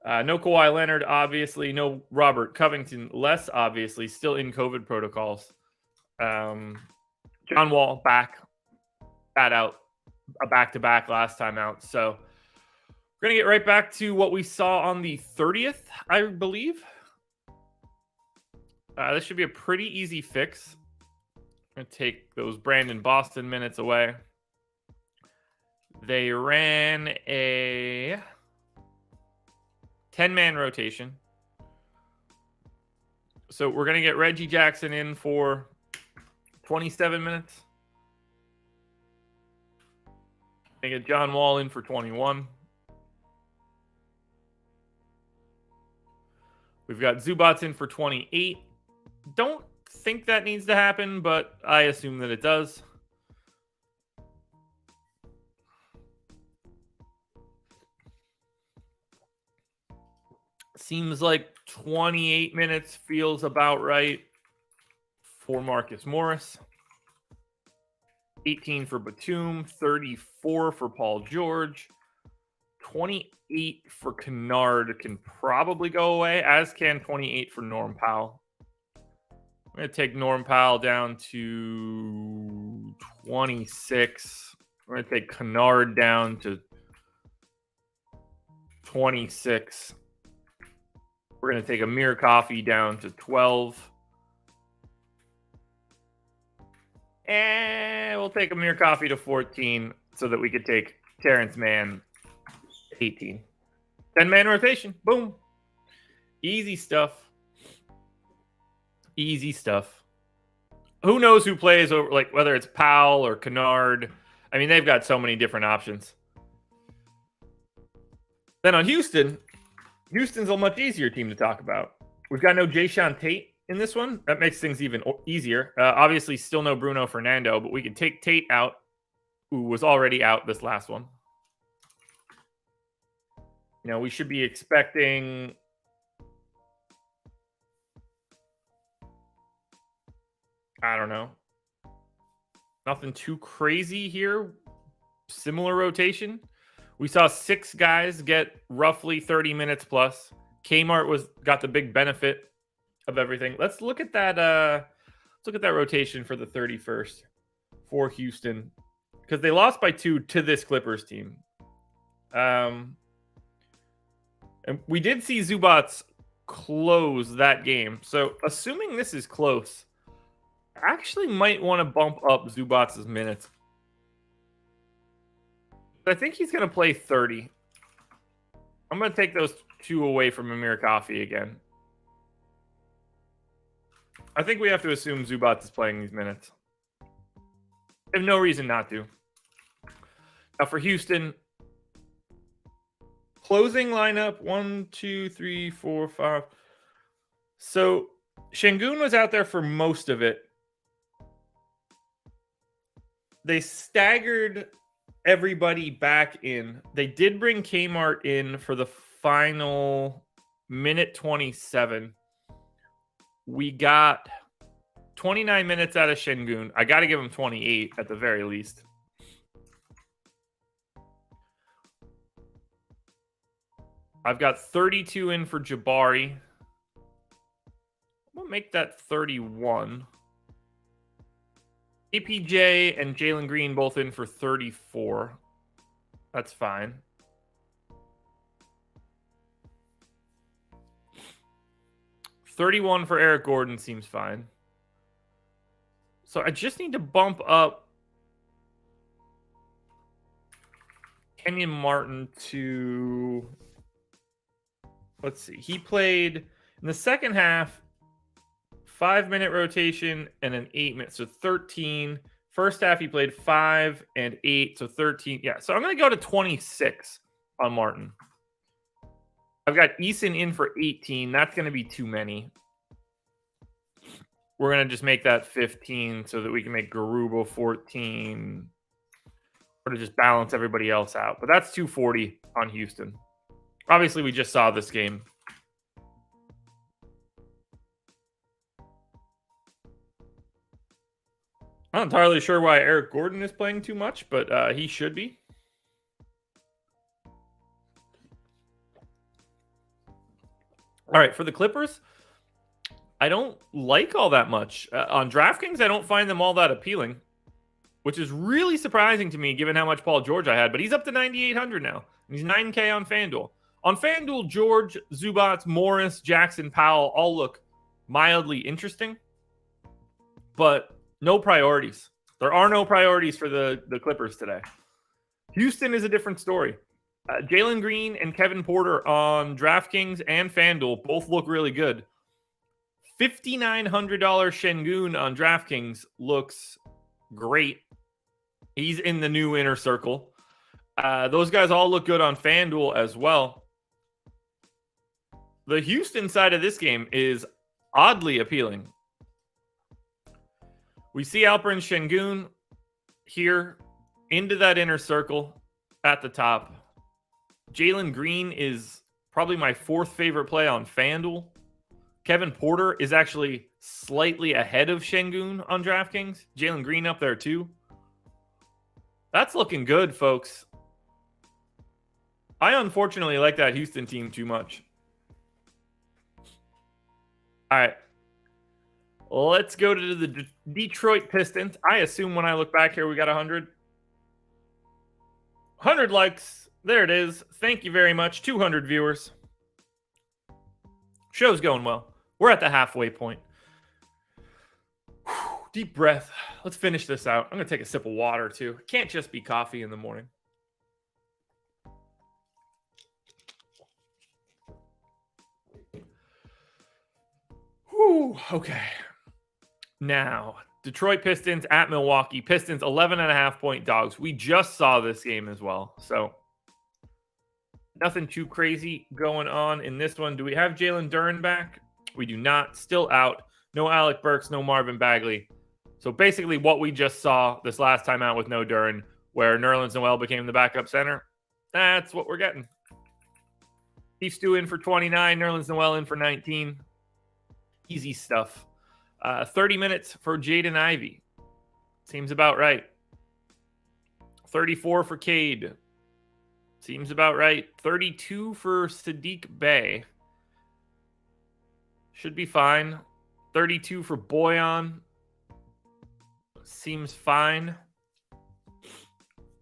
no Kawhi Leonard, obviously. No Robert Covington, less obviously. Still in COVID protocols. John Wall back. Sat out a back-to-back last time out. So we're going to get right back to what we saw on the 30th, I believe. This should be a pretty easy fix. I'm going to take those Brandon Boston minutes away. They ran a 10-man rotation. So we're going to get Reggie Jackson in for 27 minutes. Going to get John Wall in for 21. We've got Zubats in for 28. Don't think that needs to happen, but I assume that it does. Seems like 28 minutes feels about right for Marcus Morris. 18 for Batum, 34 for Paul George, 28 for Kennard can probably go away, as can 28 for Norm Powell. I'm going to take Norm Powell down to 26. We're going to take Kennard down to 26. We're going to take Amir Coffey down to 12. And we'll take Amir Coffey to 14 so that we could take Terrence Mann 18. 10-man rotation. Boom. Easy stuff. Easy stuff. Who knows who plays over, like whether it's Powell or Kennard. I mean, they've got so many different options. Then on Houston, Houston's a much easier team to talk about. We've got no Jayshawn Tate in this one. That makes things even easier. Obviously, still no Bruno Fernando, but we can take Tate out, who was already out this last one. You know, we should be expecting I don't know. Nothing too crazy here. Similar rotation. We saw 6 guys get roughly 30 minutes plus. Kmart got the big benefit of everything. Let's look at that. Let's look at that rotation for the 31st for Houston, because they lost by 2 to this Clippers team. And we did see Zubats close that game. So assuming this is close, I actually might want to bump up Zubats' minutes. I think he's going to play 30. I'm going to take those 2 away from Amir Coffey again. I think we have to assume Zubac is playing these minutes. I have no reason not to. Now for Houston, closing lineup 1, 2, 3, 4, 5. So Şengün was out there for most of it. They staggered everybody back in. They did bring Kmart in for the final minute 27. We got 29 minutes out of Şengün. I got to give him 28 at the very least. I've got 32 in for Jabari. We'll make that 31. APJ and Jalen Green both in for 34. That's fine. $31 for Eric Gordon seems fine. So I just need to bump up Kenyon Martin to... Let's see. He played in the second half, 5-minute rotation and an 8-minute. So 13. First half, he played 5 and 8. So 13. Yeah. So I'm going to go to 26 on Martin. I've got Eason in for 18. That's going to be too many. We're going to just make that 15 so that we can make Garuba 14. Or to just balance everybody else out. But that's 240 on Houston. Obviously, we just saw this game. I'm not entirely sure why Eric Gordon is playing too much, but he should be. All right, for the Clippers, I don't like all that much. On DraftKings, I don't find them all that appealing, which is really surprising to me given how much Paul George I had. But he's up to 9,800 now. He's 9K on FanDuel. On FanDuel, George, Zubac, Morris, Jackson, Powell all look mildly interesting, but no priorities. There are no priorities for the Clippers today. Houston is a different story. Jalen Green and Kevin Porter on DraftKings and FanDuel both look really good. $5,900 Şengün on DraftKings looks great. He's in the new inner circle. Those guys all look good on FanDuel as well. The Houston side of this game is oddly appealing. We see Alperen Şengün here into that inner circle at the top. Jalen Green is probably my fourth favorite play on FanDuel. Kevin Porter is actually slightly ahead of Şengün on DraftKings. Jalen Green up there too. That's looking good, folks. I unfortunately like that Houston team too much. All right. Let's go to the Detroit Pistons. I assume when I look back here, we got 100. 100 likes. There it is. Thank you very much. 200 viewers. Show's going well. We're at the halfway point. Whew, deep breath. Let's finish this out. I'm going to take a sip of water, too. It can't just be coffee in the morning. Whew, okay. Now, Detroit Pistons at Milwaukee. Pistons 11.5-point dogs. We just saw this game as well. So, nothing too crazy going on in this one. Do we have Jalen Duren back? We do not. Still out. No Alec Burks, no Marvin Bagley. So, basically what we just saw this last time out with no Duren, where Nerlens Noel became the backup center, that's what we're getting. Steve Stu in for 29. Nerlens Noel in for 19. Easy stuff. 30 minutes for Jaden Ivey. Seems about right. 34 for Cade. Seems about right. 32 for Sadiq Bey. Should be fine. 32 for Boyan. Seems fine.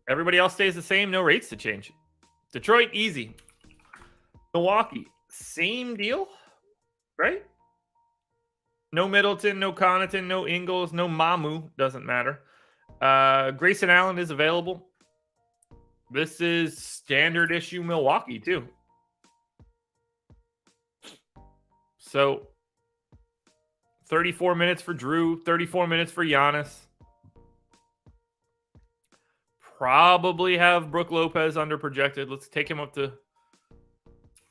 Everybody else stays the same. No rates to change. Detroit, easy. Milwaukee, same deal, right? No Middleton, no Connaughton, no Ingles, no Mamu. Doesn't matter. Grayson Allen is available. This is standard issue Milwaukee, too. So, 34 minutes for Drew, 34 minutes for Giannis. Probably have Brook Lopez under projected. Let's take him up to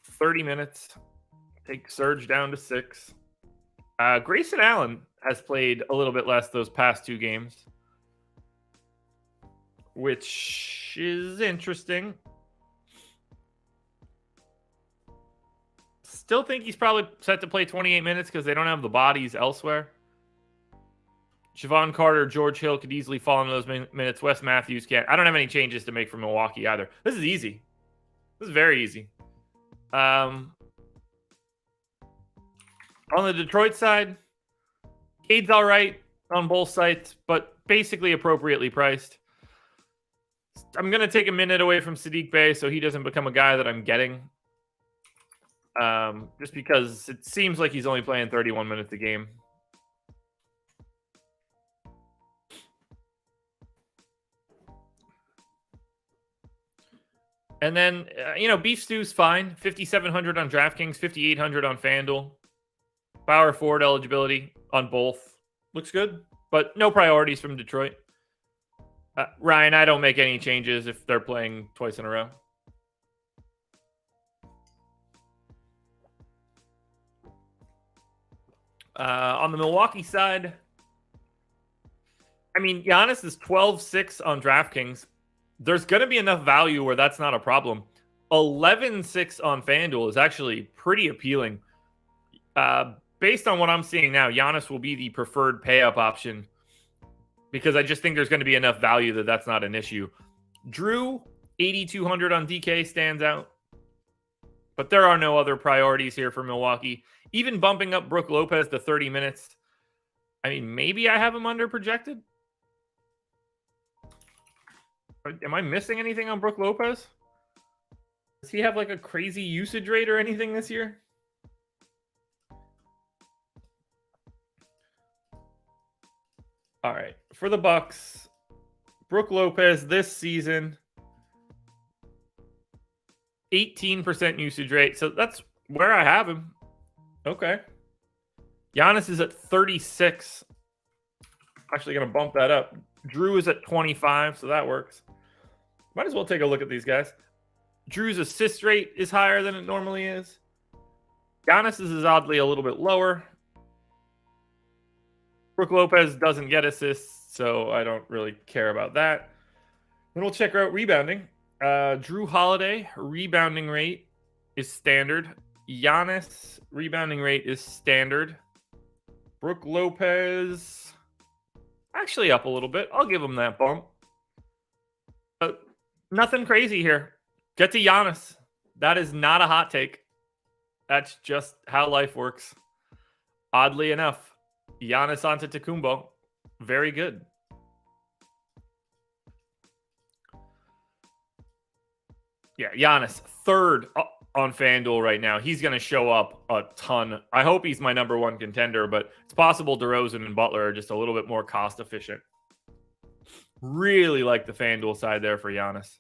30 minutes. Take Serge down to 6. Grayson Allen has played a little bit less those past 2 games, which is interesting. Still think he's probably set to play 28 minutes because they don't have the bodies elsewhere. Javon Carter, George Hill could easily fall into those minutes. Wes Matthews can't. I don't have any changes to make for Milwaukee either. This is easy. This is very easy. On the Detroit side, Cade's all right on both sides, but basically appropriately priced. I'm going to take a minute away from Sadiq Bey so he doesn't become a guy that I'm getting. Just because it seems like he's only playing 31 minutes a game. And then, Beef Stew's fine. 5,700 on DraftKings, 5,800 on FanDuel. Power forward eligibility on both. Looks good, but no priorities from Detroit. Ryan, I don't make any changes if they're playing twice in a row. On the Milwaukee side, Giannis is 12-6 on DraftKings. There's going to be enough value where that's not a problem. 11-6 on FanDuel is actually pretty appealing. Based on what I'm seeing now, Giannis will be the preferred pay-up option because I just think there's going to be enough value that that's not an issue. Drew, 8,200 on DK stands out. But there are no other priorities here for Milwaukee. Even bumping up Brook Lopez to 30 minutes. Maybe I have him under projected. Am I missing anything on Brook Lopez? Does he have like a crazy usage rate or anything this year? All right. For the Bucks, Brook Lopez this season, 18% usage rate. So that's where I have him. Okay. Giannis is at 36. Actually going to bump that up. Drew is at 25, so that works. Might as well take a look at these guys. Drew's assist rate is higher than it normally is. Giannis's is oddly a little bit lower. Brook Lopez doesn't get assists, so I don't really care about that. Then we'll check out rebounding. Drew Holiday, rebounding rate is standard. Giannis, rebounding rate is standard. Brook Lopez, actually up a little bit. I'll give him that bump. But nothing crazy here. Get to Giannis. That is not a hot take. That's just how life works. Oddly enough, Giannis Antetokounmpo, very good. Yeah, Giannis, third on FanDuel right now. He's going to show up a ton. I hope he's my number one contender, but it's possible DeRozan and Butler are just a little bit more cost efficient. Really like the FanDuel side there for Giannis.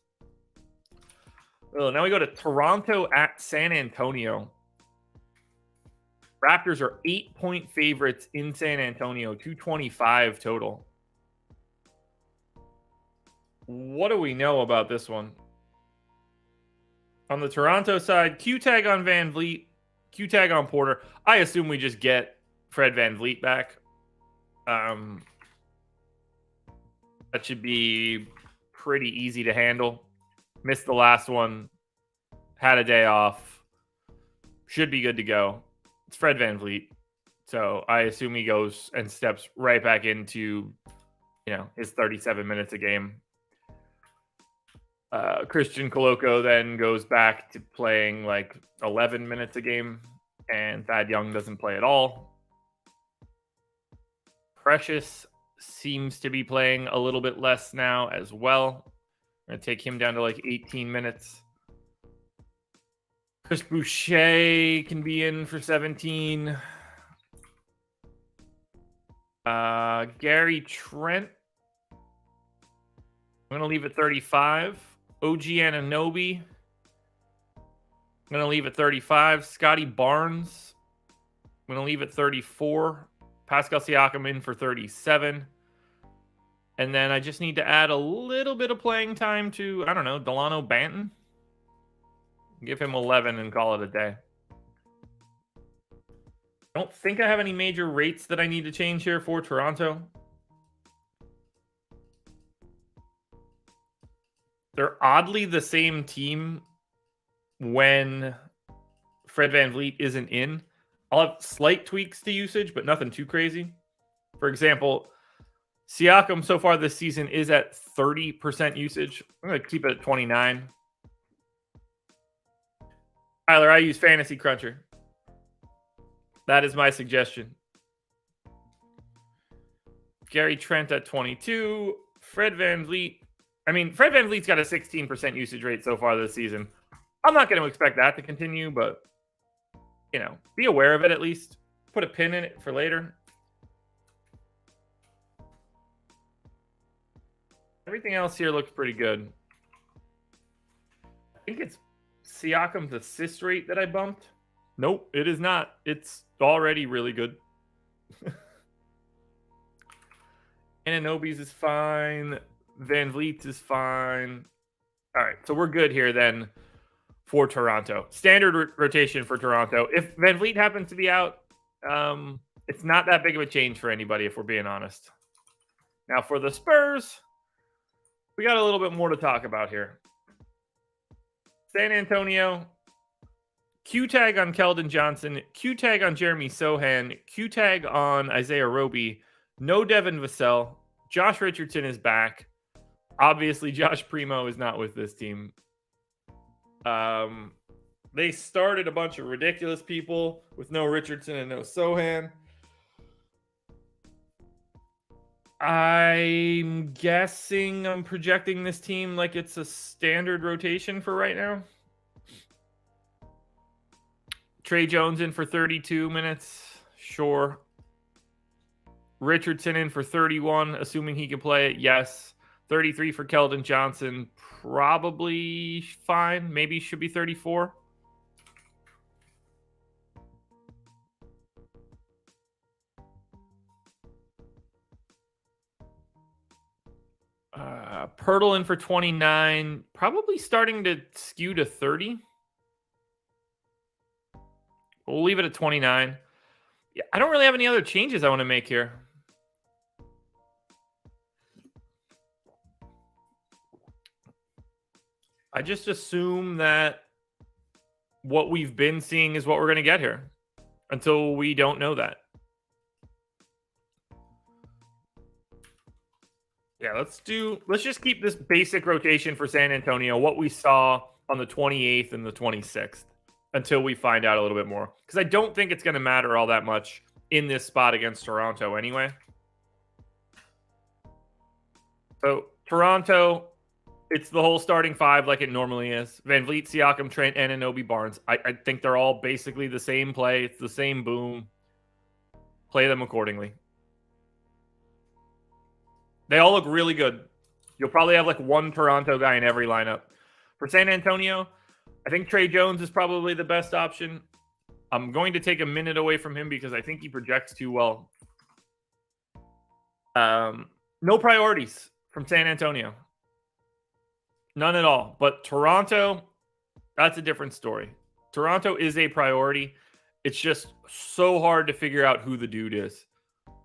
Well, now we go to Toronto at San Antonio. Raptors are 8-point favorites in San Antonio, 225 total. What do we know about this one? On the Toronto side, Q-tag on Van Vliet, Q-tag on Porter. I assume we just get Fred Van Vliet back. That should be pretty easy to handle. Missed the last one. Had a day off. Should be good to go. It's Fred Van Vliet. So I assume he goes and steps right back into, his 37 minutes a game. Christian Coloco then goes back to playing like 11 minutes a game, and Thad Young doesn't play at all. Precious seems to be playing a little bit less now as well. I'm going to take him down to like 18 minutes. Chris Boucher can be in for 17. Gary Trent, I'm going to leave at 35. OG Anunoby, I'm going to leave at 35. Scotty Barnes, I'm going to leave at 34. Pascal Siakam in for 37. And then I just need to add a little bit of playing time to, I don't know, Delano Banton. Give him 11 and call it a day. I don't think I have any major rates that I need to change here for Toronto. They're oddly the same team when Fred VanVleet isn't in. I'll have slight tweaks to usage, but nothing too crazy. For example, Siakam so far this season is at 30% usage. I'm going to keep it at 29. Tyler, I use Fantasy Cruncher. That is my suggestion. Gary Trent at 22. Fred VanVleet. Fred VanVleet's got a 16% usage rate so far this season. I'm not going to expect that to continue, but, be aware of it at least. Put a pin in it for later. Everything else here looks pretty good. I think it's Siakam's assist rate that I bumped. Nope, it is not. It's already really good. Anunoby's is fine. VanVleet is fine. All right, so we're good here then for Toronto. Standard rotation for Toronto. If VanVleet happens to be out, it's not that big of a change for anybody, if we're being honest. Now for the Spurs, we got a little bit more to talk about here. San Antonio, Q-tag on Keldon Johnson, Q-tag on Jeremy Sohan, Q-tag on Isaiah Roby, no Devin Vassell. Josh Richardson is back. Obviously, Josh Primo is not with this team. They started a bunch of ridiculous people with no Richardson and no Sohan. I'm guessing I'm projecting this team like it's a standard rotation for right now. Trey Jones in for 32 minutes. Sure. Richardson in for 31, assuming he can play it. Yes. 33 for Keldon Johnson. Probably fine. Maybe should be 34. Pirtle in for 29. Probably starting to skew to 30. We'll leave it at 29. Yeah, I don't really have any other changes I want to make here. I just assume that what we've been seeing is what we're going to get here until we don't know that. Yeah, let's just keep this basic rotation for San Antonio, what we saw on the 28th and the 26th, until we find out a little bit more. Because I don't think it's going to matter all that much in this spot against Toronto anyway. So, Toronto, it's the whole starting five like it normally is. VanVleet, Siakam, Trent, Anunoby, Barnes. I think they're all basically the same play. It's the same boom. Play them accordingly. They all look really good. You'll probably have like one Toronto guy in every lineup. For San Antonio, I think Trey Jones is probably the best option. I'm going to take a minute away from him because I think he projects too well. No priorities from San Antonio. None at all. But Toronto, that's a different story. Toronto is a priority. It's just so hard to figure out who the dude is.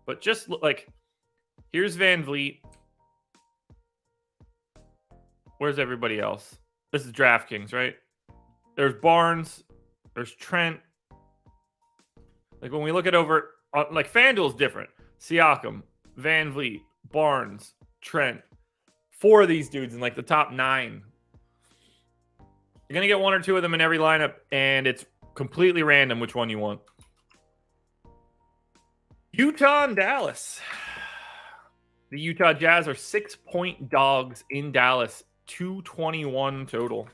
But just like, here's VanVleet. Where's everybody else? This is DraftKings, right? There's Barnes. There's Trent. Like when we look at over, like FanDuel's different. Siakam, VanVleet, Barnes, Trent. 4 of these dudes in like the top 9. You're going to get 1 or 2 of them in every lineup, and it's completely random which one you want. Utah and Dallas. The Utah Jazz are 6-point dogs in Dallas. 221 total.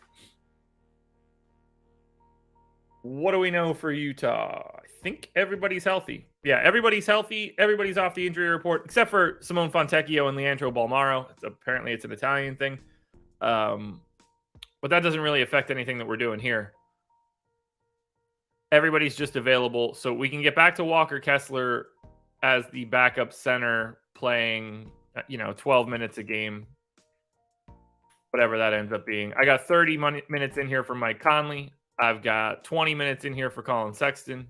What do we know for Utah? I think everybody's healthy. Yeah, everybody's healthy. Everybody's off the injury report, except for Simone Fontecchio and Leandro Balmaro. Apparently, it's an Italian thing. But that doesn't really affect anything that we're doing here. Everybody's just available. So we can get back to Walker Kessler as the backup center playing, 12 minutes a game, whatever that ends up being. I got 30 minutes in here for Mike Conley. I've got 20 minutes in here for Colin Sexton.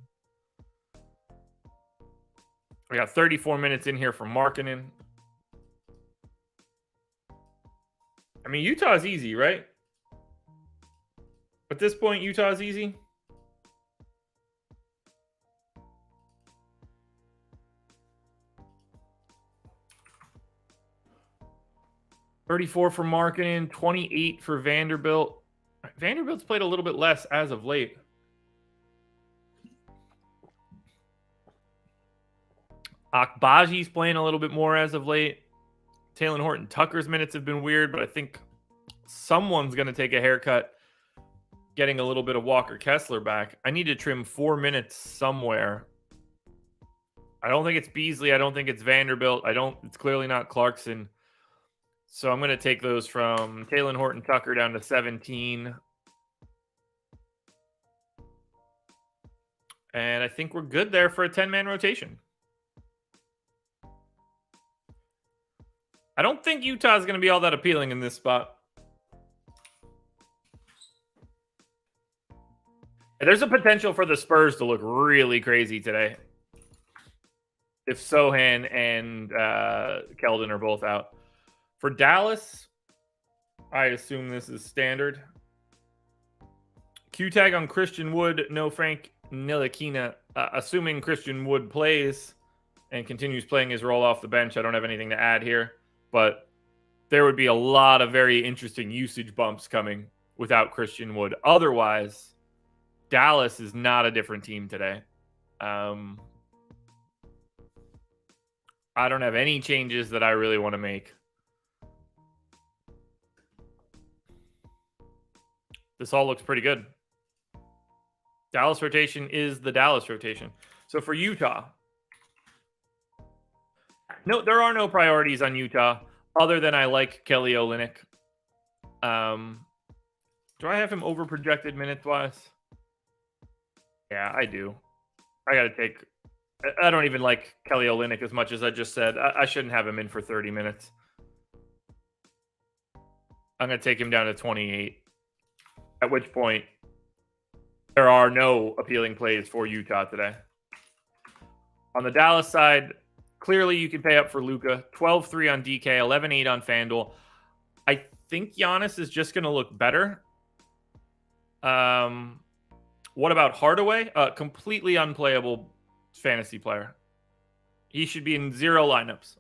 I got 34 minutes in here for Markkanen. I mean, Utah's easy, right? At this point, Utah's easy. $34 for Markkanen, 28 for Vanderbilt. Vanderbilt's played a little bit less as of late. Akbaji's playing a little bit more as of late. Talen Horton-Tucker's minutes have been weird, but I think someone's going to take a haircut getting a little bit of Walker Kessler back. I need to trim 4 minutes somewhere. I don't think it's Beasley. I don't think it's Vanderbilt. It's clearly not Clarkson. So I'm going to take those from Talen Horton-Tucker down to 17. And I think we're good there for a 10-man rotation. I don't think Utah is going to be all that appealing in this spot. There's a potential for the Spurs to look really crazy today if Sohan and Keldon are both out. For Dallas, I assume this is standard. Q-tag on Christian Wood, no Frank Ntilikina. Assuming Christian Wood plays and continues playing his role off the bench, I don't have anything to add here. But there would be a lot of very interesting usage bumps coming without Christian Wood. Otherwise, Dallas is not a different team today. I don't have any changes that I really want to make. This all looks pretty good. Dallas rotation is the Dallas rotation. So for Utah, no, there are no priorities on Utah other than I like Kelly Olynyk. Do I have him over projected minutes wise? Yeah, I do. I don't even like Kelly Olynyk as much as I just said. I shouldn't have him in for 30 minutes. I'm going to take him down to 28. At which point, there are no appealing plays for Utah today. On the Dallas side, clearly you can pay up for Luka. 12-3 on DK, 11-8 on FanDuel. I think Giannis is just going to look better. What about Hardaway? Completely unplayable fantasy player. He should be in 0 lineups.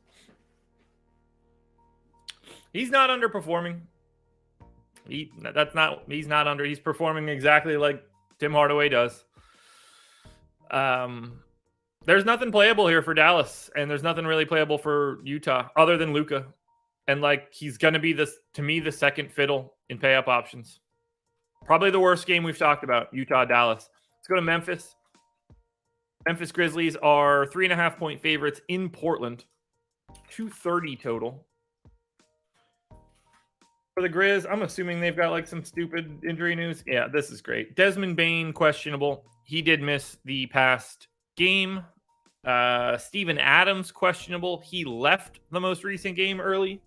He's not underperforming. He's performing exactly like Tim Hardaway does. There's nothing playable here for Dallas, and there's nothing really playable for Utah other than Luka. And he's going to be the second fiddle in pay up options. Probably the worst game we've talked about, Utah-Dallas. Let's go to Memphis. Memphis Grizzlies are 3.5-point favorites in Portland. 230 total. For the Grizz, I'm assuming they've got some stupid injury news. Yeah, this is great. Desmond Bane, questionable. He did miss the past game. Steven Adams, questionable. He left the most recent game early.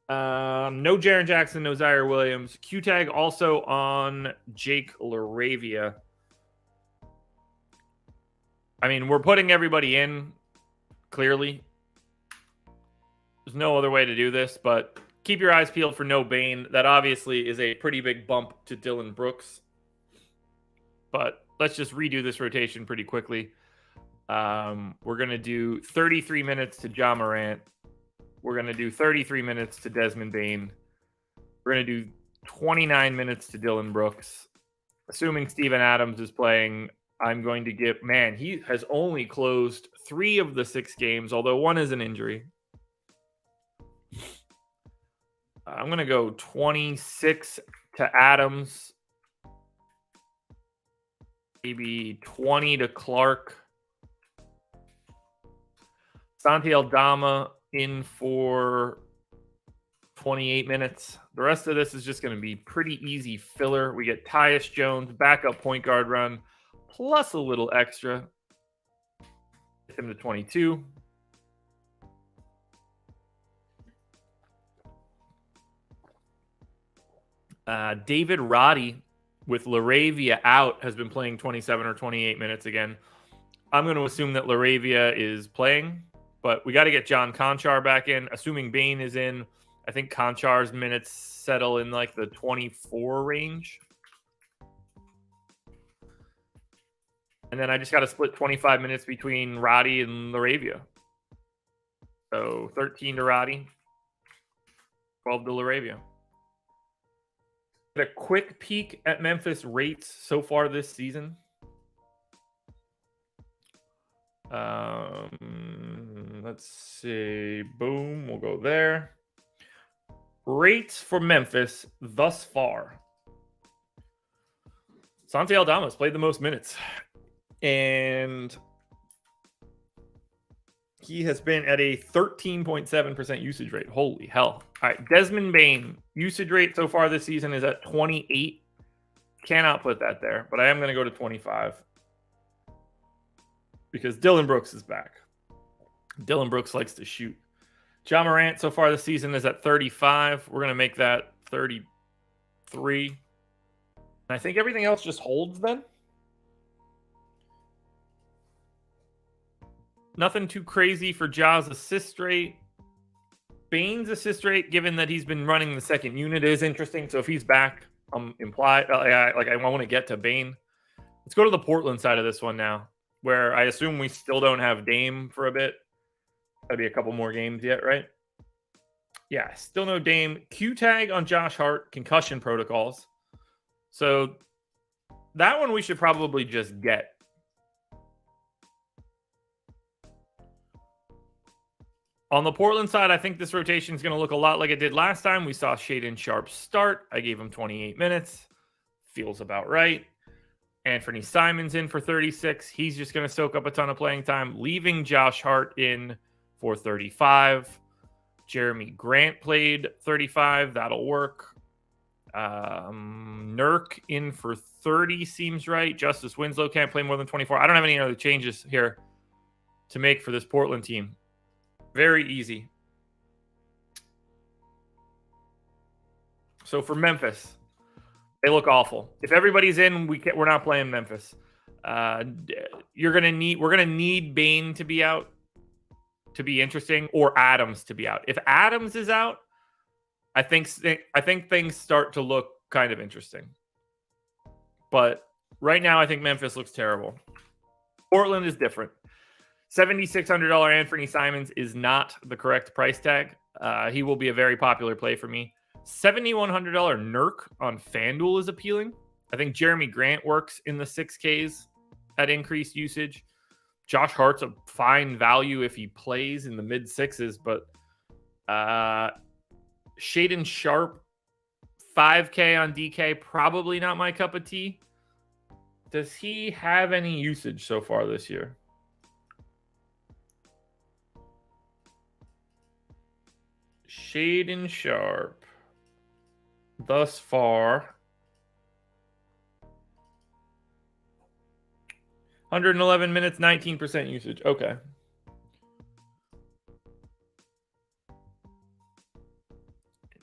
No Jaren Jackson, no Zaire Williams. Q-tag also on Jake LaRavia. I mean, we're putting everybody in, clearly. There's no other way to do this, but keep your eyes peeled for no Bane. That obviously is a pretty big bump to Dylan Brooks. But let's just redo this rotation pretty quickly. We're going to do 33 minutes to Ja Morant. We're going to do 33 minutes to Desmond Bane. We're going to do 29 minutes to Dylan Brooks. Assuming Steven Adams is playing, I'm going to give... Man, he has only closed 3 of the 6 games, although 1 is an injury. I'm going to go 26 to Adams. Maybe 20 to Clark. Santi Aldama in for 28 minutes. The rest of this is just going to be pretty easy filler. We get Tyus Jones, backup point guard run, plus a little extra. I him to 22. David Roddy with Laravia out has been playing 27 or 28 minutes again. I'm going to assume that Laravia is playing, but we got to get John Conchar back in. Assuming Bane is in, I think Conchar's minutes settle in like the 24 range. And then I just got to split 25 minutes between Roddy and Laravia. So 13 to Roddy, 12 to Laravia. A quick peek at Memphis rates so far this season. Let's see. Boom. We'll go there. Rates for Memphis thus far. Santi Aldama's played the most minutes. And he has been at a 13.7% usage rate. Holy hell. All right. Desmond Bane, usage rate so far this season is at 28. Cannot put that there, but I am going to go to 25. Because Dylan Brooks is back. Dylan Brooks likes to shoot. Ja Morant so far this season is at 35. We're going to make that 33. And I think everything else just holds then. Nothing too crazy for Ja's assist rate. Bane's assist rate, given that he's been running the second unit, is interesting. So if he's back, I want to get to Bane. Let's go to the Portland side of this one now, where I assume we still don't have Dame for a bit. That'd be a couple more games yet, right? Yeah, still no Dame. Q tag on Josh Hart, concussion protocols. So that one we should probably just get. On the Portland side, I think this rotation is going to look a lot like it did last time. We saw Shaedon Sharpe start. I gave him 28 minutes. Feels about right. Anthony Simons in for 36. He's just going to soak up a ton of playing time, leaving Josh Hart in for 35. Jeremy Grant played 35. That'll work. Nurk in for 30 seems right. Justice Winslow can't play more than 24. I don't have any other changes here to make for this Portland team. Very easy. So for Memphis, they look awful. If everybody's in, we're not playing Memphis. We're gonna need Bane to be out to be interesting, or Adams to be out. If Adams is out, I think things start to look kind of interesting. But right now, I think Memphis looks terrible. Portland is different. $7,600 Anthony Simons is not the correct price tag. He will be a very popular play for me. $7,100 Nurk on FanDuel is appealing. I think Jeremy Grant works in the 6Ks at increased usage. Josh Hart's a fine value if he plays in the mid sixes, but Shaedon Sharpe, 5K on DK, probably not my cup of tea. Does he have any usage so far this year? Shaedon Sharpe, thus far, 111 minutes, 19% usage. Okay.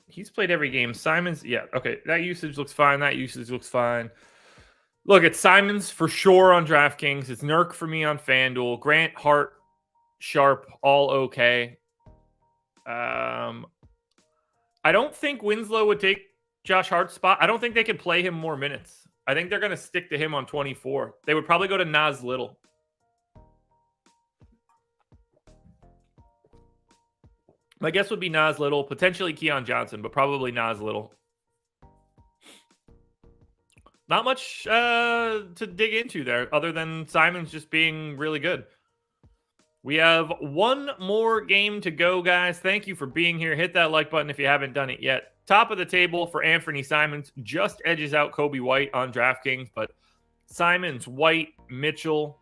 He's played every game. Simons, yeah, okay. That usage looks fine. That usage looks fine. Look, it's Simons for sure on DraftKings. It's Nurk for me on FanDuel. Grant, Hart, Sharpe, all okay. I don't think Winslow would take Josh Hart's spot. I don't think they could play him more minutes. I think they're going to stick to him on 24. They would probably go to Nas Little. My guess would be Nas Little, potentially Keon Johnson, but probably Nas Little. Not much to dig into there other than Simons just being really good. We have one more game to go, guys. Thank you for being here. Hit that like button if you haven't done it yet. Top of the table for Anthony Simons. Just edges out Kobe White on DraftKings, but Simons, White, Mitchell,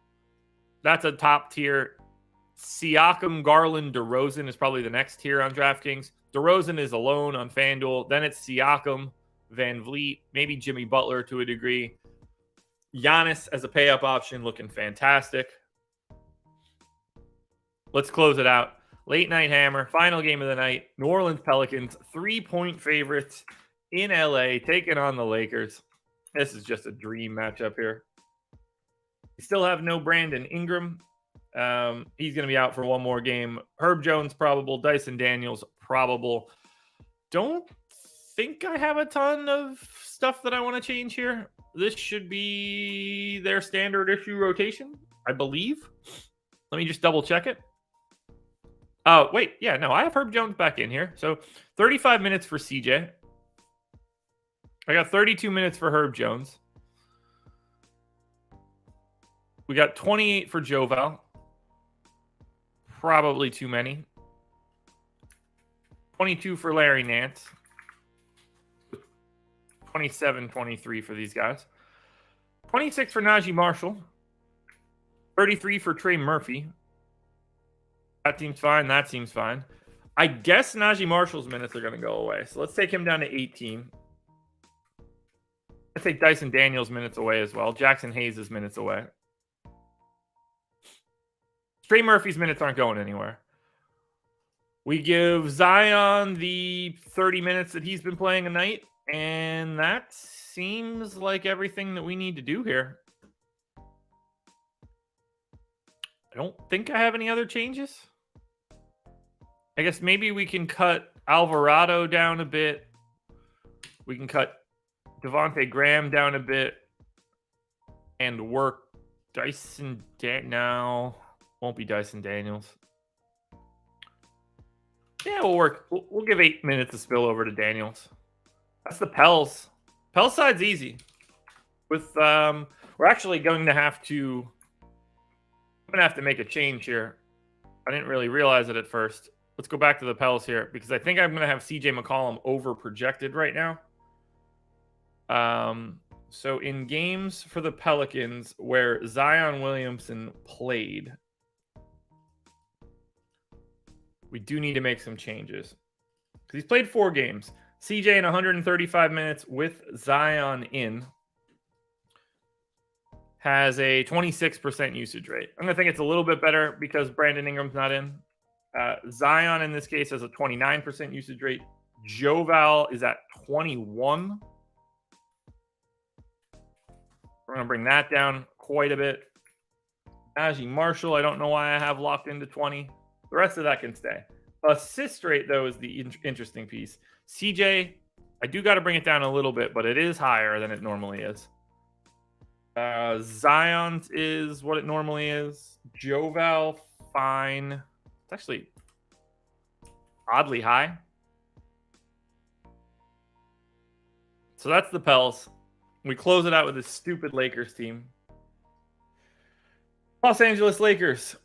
that's a top tier. Siakam, Garland, DeRozan is probably the next tier on DraftKings. DeRozan is alone on FanDuel. Then it's Siakam, Van Vliet, maybe Jimmy Butler to a degree. Giannis as a pay-up option looking fantastic. let's close it out. Late night hammer, final game of the night. New Orleans Pelicans, 3-point favorites in LA, taking on the Lakers. This is just a dream matchup here. We still have no Brandon Ingram. He's going to be out for one more game. Herb Jones probable. Dyson Daniels probable. Don't think I have a ton of stuff that I want to change here. This should be their standard issue rotation, I believe. Let me just double check it. Oh, wait. Yeah, no, I have Herb Jones back in here. So 35 minutes for CJ. I got 32 minutes for Herb Jones. We got 28 for Joval. Probably too many. 22 for Larry Nance. 27, 23 for these guys. 26 for Najee Marshall. 33 for Trey Murphy. That seems fine. That seems fine. I guess Najee Marshall's minutes are going to go away. So let's take him down to 18. Let's take Dyson Daniels' minutes away as well. Jackson Hayes' minutes away. Trey Murphy's minutes aren't going anywhere. We give Zion the 30 minutes that he's been playing a night, and that seems like everything that we need to do here. I don't think I have any other changes. I guess maybe we can cut Alvarado down a bit. We can cut Devontae Graham down a bit and work Dyson now. Won't be Dyson Daniels. Yeah, we'll work. We'll give 8 minutes of spill over to Daniels. That's the Pels. Pels side's easy. With we're actually going to have to. I'm gonna have to make a change here. I didn't really realize it at first. Let's go back to the Pels here because I think I'm going to have CJ McCollum over projected right now. So in games for the Pelicans where Zion Williamson played, we do need to make some changes because he's played 4 games. CJ in 135 minutes with Zion in has a 26% usage rate. I'm going to think it's a little bit better because Brandon Ingram's not in. Zion in this case has a 29% usage rate. Joval is at 21. We're going to bring that down quite a bit. Najee Marshall, I don't know why I have locked into 20. The rest of that can stay. Assist rate, though, is the interesting piece. CJ, I do got to bring it down a little bit, but it is higher than it normally is. Zion's is what it normally is. Joval, fine. It's actually oddly high. So that's the Pels. We close it out with this stupid Lakers team. Los Angeles Lakers.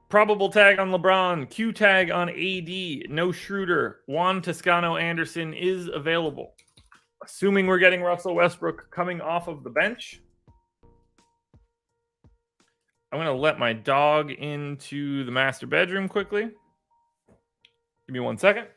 Probable tag on LeBron. Q tag on AD. No Schroeder. Juan Toscano-Anderson is available. Assuming we're getting Russell Westbrook coming off of the bench. I'm going to let my dog into the master bedroom quickly. Give me 1 second.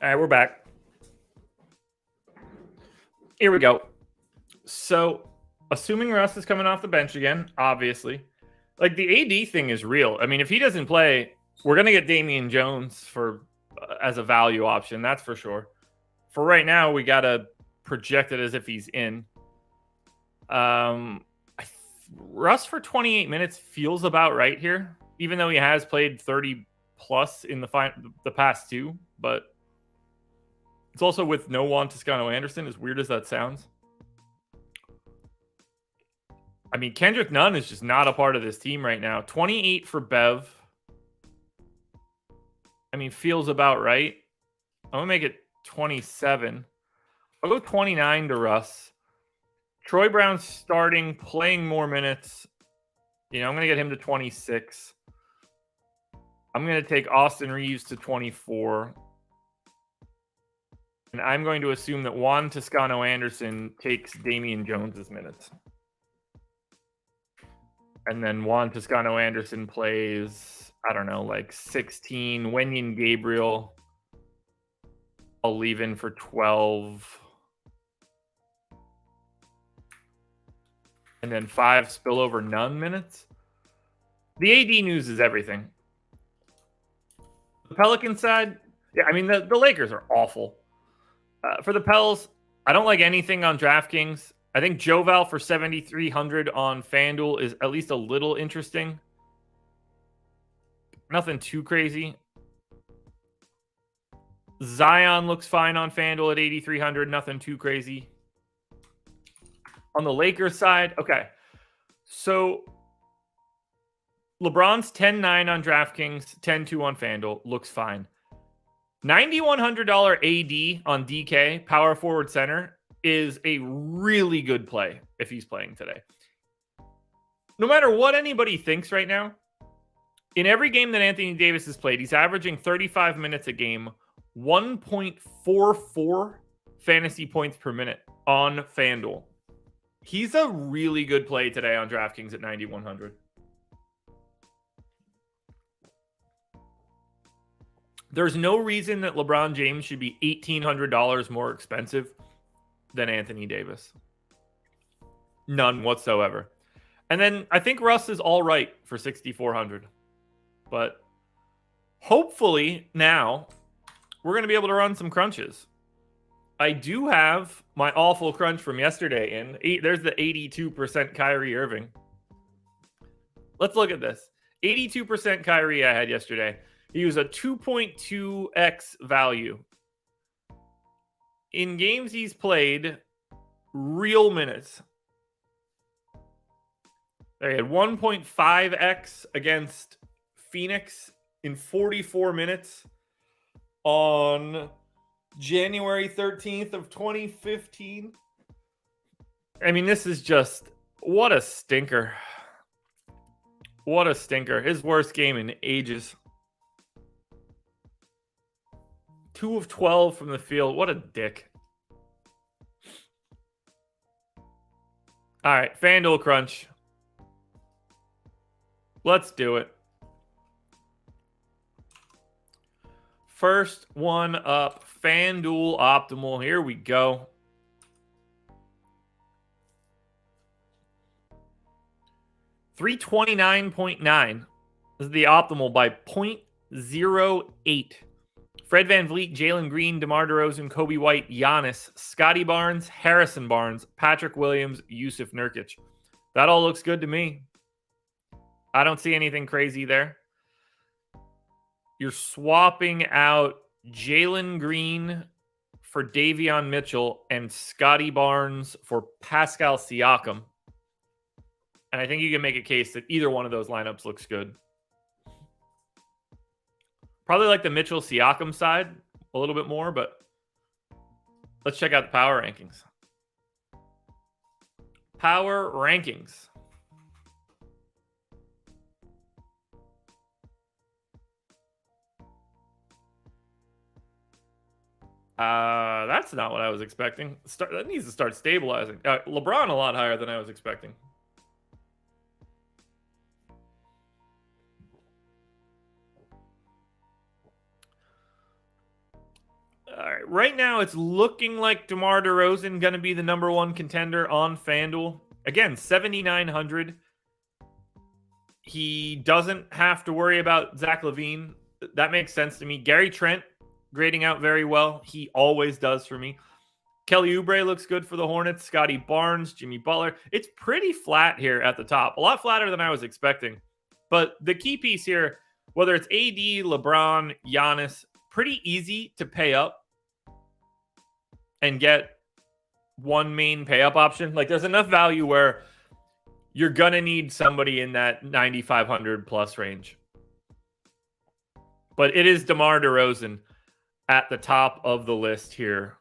All right, we're back. Here we go. So, assuming Russ is coming off the bench again, obviously, like the AD thing is real. I mean, if he doesn't play, we're going to get Damian Jones for as a value option. That's for sure. For right now, we got to project it as if he's in. Russ for 28 minutes feels about right here, even though he has played 30 plus in the past 2, but it's also with no Juan Toscano-Anderson, as weird as that sounds. I mean, Kendrick Nunn is just not a part of this team right now. 28 for Bev. I mean, feels about right. I'm going to make it 27. I'll go 29 to Russ. Troy Brown's starting, playing more minutes. I'm going to get him to 26. I'm going to take Austin Reeves to 24. And I'm going to assume that Juan Toscano-Anderson takes Damian Jones's minutes. And then Juan Toscano Anderson plays, I don't know, like 16. Wenyen Gabriel, I'll leave in for 12. And then 5 spillover none minutes. The AD news is everything. The Pelican side, yeah, I mean, the Lakers are awful. For the Pels, I don't like anything on DraftKings. I think Joval for 7,300 on FanDuel is at least a little interesting. Nothing too crazy. Zion looks fine on FanDuel at 8,300. Nothing too crazy. On the Lakers side, okay. So LeBron's 10-9 on DraftKings, 10-2 on FanDuel. Looks fine. $9,100 AD on DK, power forward center, is a really good play if he's playing today. No matter what anybody thinks right now, in every game that Anthony Davis has played, he's averaging 35 minutes a game, 1.44 fantasy points per minute on FanDuel. He's a really good play today on DraftKings at 9,100. There's no reason that LeBron James should be $1,800 more expensive than Anthony Davis. None whatsoever. And then I think Russ is all right for 6,400. But hopefully now we're going to be able to run some crunches. I do have my awful crunch from yesterday in. There's the 82% Kyrie Irving. Let's look at this. 82% Kyrie I had yesterday. He was a 2.2x value. In games he's played, real minutes. They had 1.5x against Phoenix in 44 minutes on January 13th of 2015. I mean, this is just, what a stinker. What a stinker. His worst game in ages. 2 of 12 from the field. What a dick. All right, FanDuel crunch. Let's do it. First one up, FanDuel Optimal. Here we go. $329.9. This is the optimal by 0.08. Fred VanVleet, Jalen Green, DeMar DeRozan, Kobe White, Giannis, Scotty Barnes, Harrison Barnes, Patrick Williams, Yusuf Nurkic. That all looks good to me. I don't see anything crazy there. You're swapping out Jalen Green for Davion Mitchell and Scotty Barnes for Pascal Siakam. And I think you can make a case that either one of those lineups looks good. Probably like the Mitchell Siakam side a little bit more, but let's check out the power rankings. Power rankings. That's not what I was expecting. That needs to start stabilizing. LeBron a lot higher than I was expecting. All right, right now it's looking like DeMar DeRozan going to be the number one contender on FanDuel. Again, 7,900. He doesn't have to worry about Zach LaVine. That makes sense to me. Gary Trent grading out very well. He always does for me. Kelly Oubre looks good for the Hornets. Scotty Barnes, Jimmy Butler. It's pretty flat here at the top. A lot flatter than I was expecting. But the key piece here, whether it's AD, LeBron, Giannis, pretty easy to pay up and get one main pay up option. Like there's enough value where you're going to need somebody in that 9,500 plus range. But it is DeMar DeRozan at the top of the list here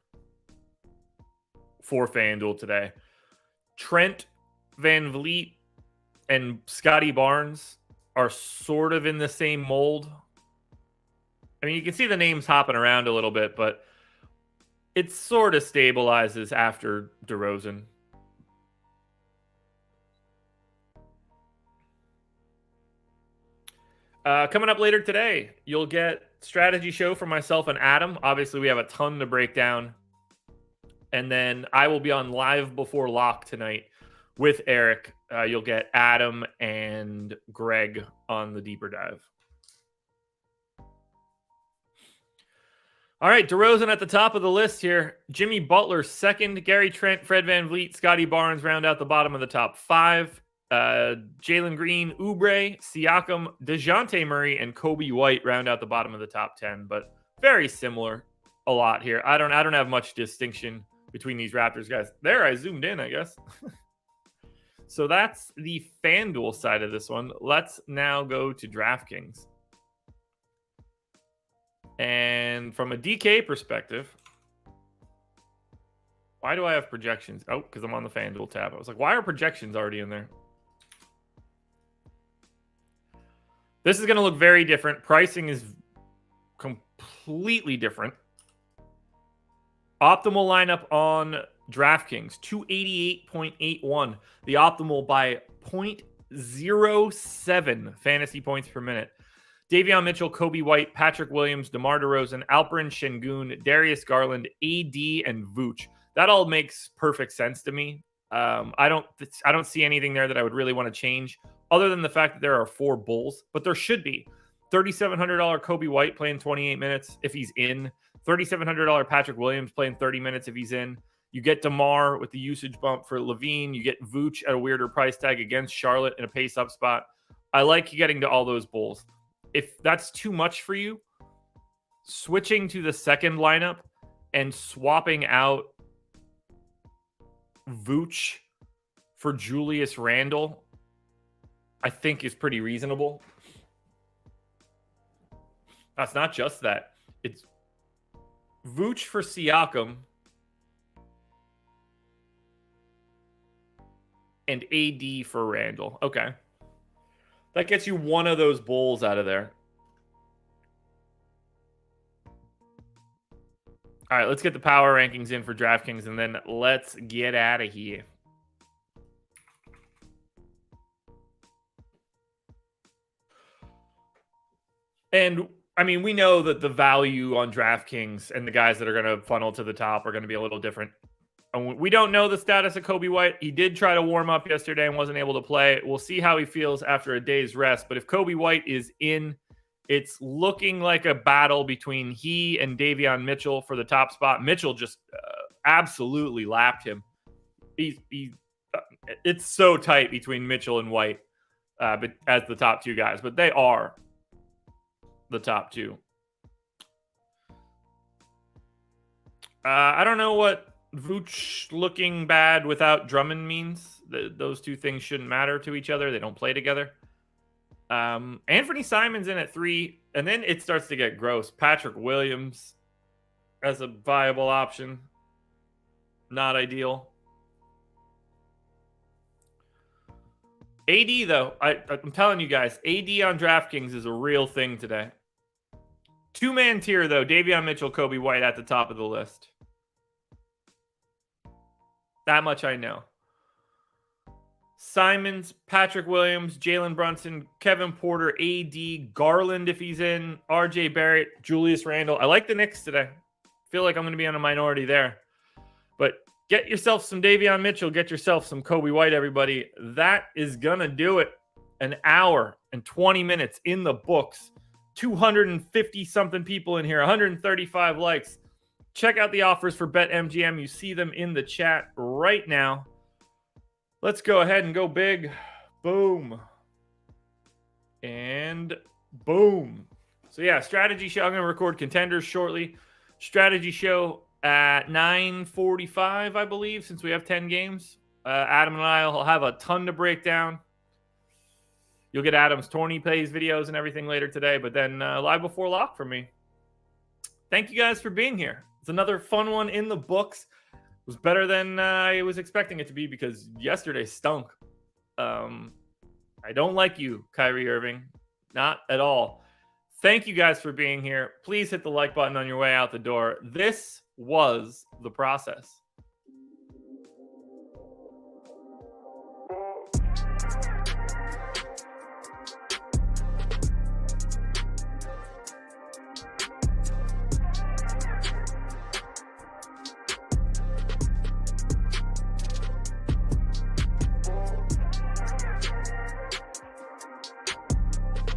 for FanDuel today. Trent, VanVleet, and Scotty Barnes are sort of in the same mold. I mean, you can see the names hopping around a little bit, but it sort of stabilizes after DeRozan. Coming up later today, you'll get strategy show from myself and Adam. Obviously, we have a ton to break down. And then I will be on live before lock tonight with Eric. You'll get Adam and Greg on the deeper dive. All right, DeRozan at the top of the list here. Jimmy Butler second. Gary Trent, Fred VanVleet, Scotty Barnes round out the bottom of the top 5. Jalen Green, Oubre, Siakam, DeJounte Murray, and Kobe White round out the bottom of the top 10. But very similar a lot here. I don't have much distinction between these Raptors guys. There, I zoomed in, I guess. So that's the FanDuel side of this one. Let's now go to DraftKings. And from a DK perspective, why do I have projections? Oh, because I'm on the FanDuel tab. I was like, why are projections already in there? This is going to look very different. Pricing is completely different. Optimal lineup on DraftKings, 288.81. The optimal by 0.07 fantasy points per minute. Davion Mitchell, Kobe White, Patrick Williams, DeMar DeRozan, Alperen Şengün, Darius Garland, AD, and Vooch. That all makes perfect sense to me. I don't see anything there that I would really want to change, other than the fact that there are 4 Bulls, but there should be. $3,700 Kobe White playing 28 minutes if he's in. $3,700 Patrick Williams playing 30 minutes if he's in. You get DeMar with the usage bump for Levine. You get Vooch at a weirder price tag against Charlotte in a pace-up spot. I like getting to all those Bulls. If that's too much for you, switching to the second lineup and swapping out Vooch for Julius Randle, I think is pretty reasonable. That's not just that. It's Vooch for Siakam and AD for Randle. Okay. That gets you one of those Bulls out of there. All right, let's get the power rankings in for DraftKings, and then let's get out of here. And, I mean, we know that the value on DraftKings and the guys that are going to funnel to the top are going to be a little different. We don't know the status of Kobe White. He did try to warm up yesterday and wasn't able to play. We'll see how he feels after a day's rest. But if Kobe White is in, it's looking like a battle between he and Davion Mitchell for the top spot. Mitchell just absolutely lapped him. It's so tight between Mitchell and White but as the top 2 guys. But they are the top 2. I don't know what Vooch looking bad without Drummond means. Those 2 things shouldn't matter to each other. They don't play together. Anthony Simon's in at 3, and then it starts to get gross. Patrick Williams as a viable option. Not ideal. AD, though, I'm telling you guys, AD on DraftKings is a real thing today. 2-man tier, though. Davion Mitchell, Kobe White at the top of the list. That much I know. Simons, Patrick Williams, Jalen Brunson, Kevin Porter, AD, Garland if he's in, RJ Barrett, Julius Randle. I like the Knicks today. Feel like I'm going to be on a minority there. But get yourself some Davion Mitchell. Get yourself some Kobe White, everybody. That is going to do it. An hour and 20 minutes in the books. 250-something people in here. 135 likes. Check out the offers for BetMGM. You see them in the chat right now. Let's go ahead and go big. Boom. And boom. So yeah, strategy show. I'm going to record contenders shortly. Strategy show at 9:45, I believe, since we have 10 games. Adam and I will have a ton to break down. You'll get Adam's tourney plays videos and everything later today, but then live before lock from me. Thank you guys for being here. It's another fun one in the books. It was better than I was expecting it to be because yesterday stunk. I don't like you, Kyrie Irving. Not at all. Thank you guys for being here. Please hit the like button on your way out the door. This was The Process.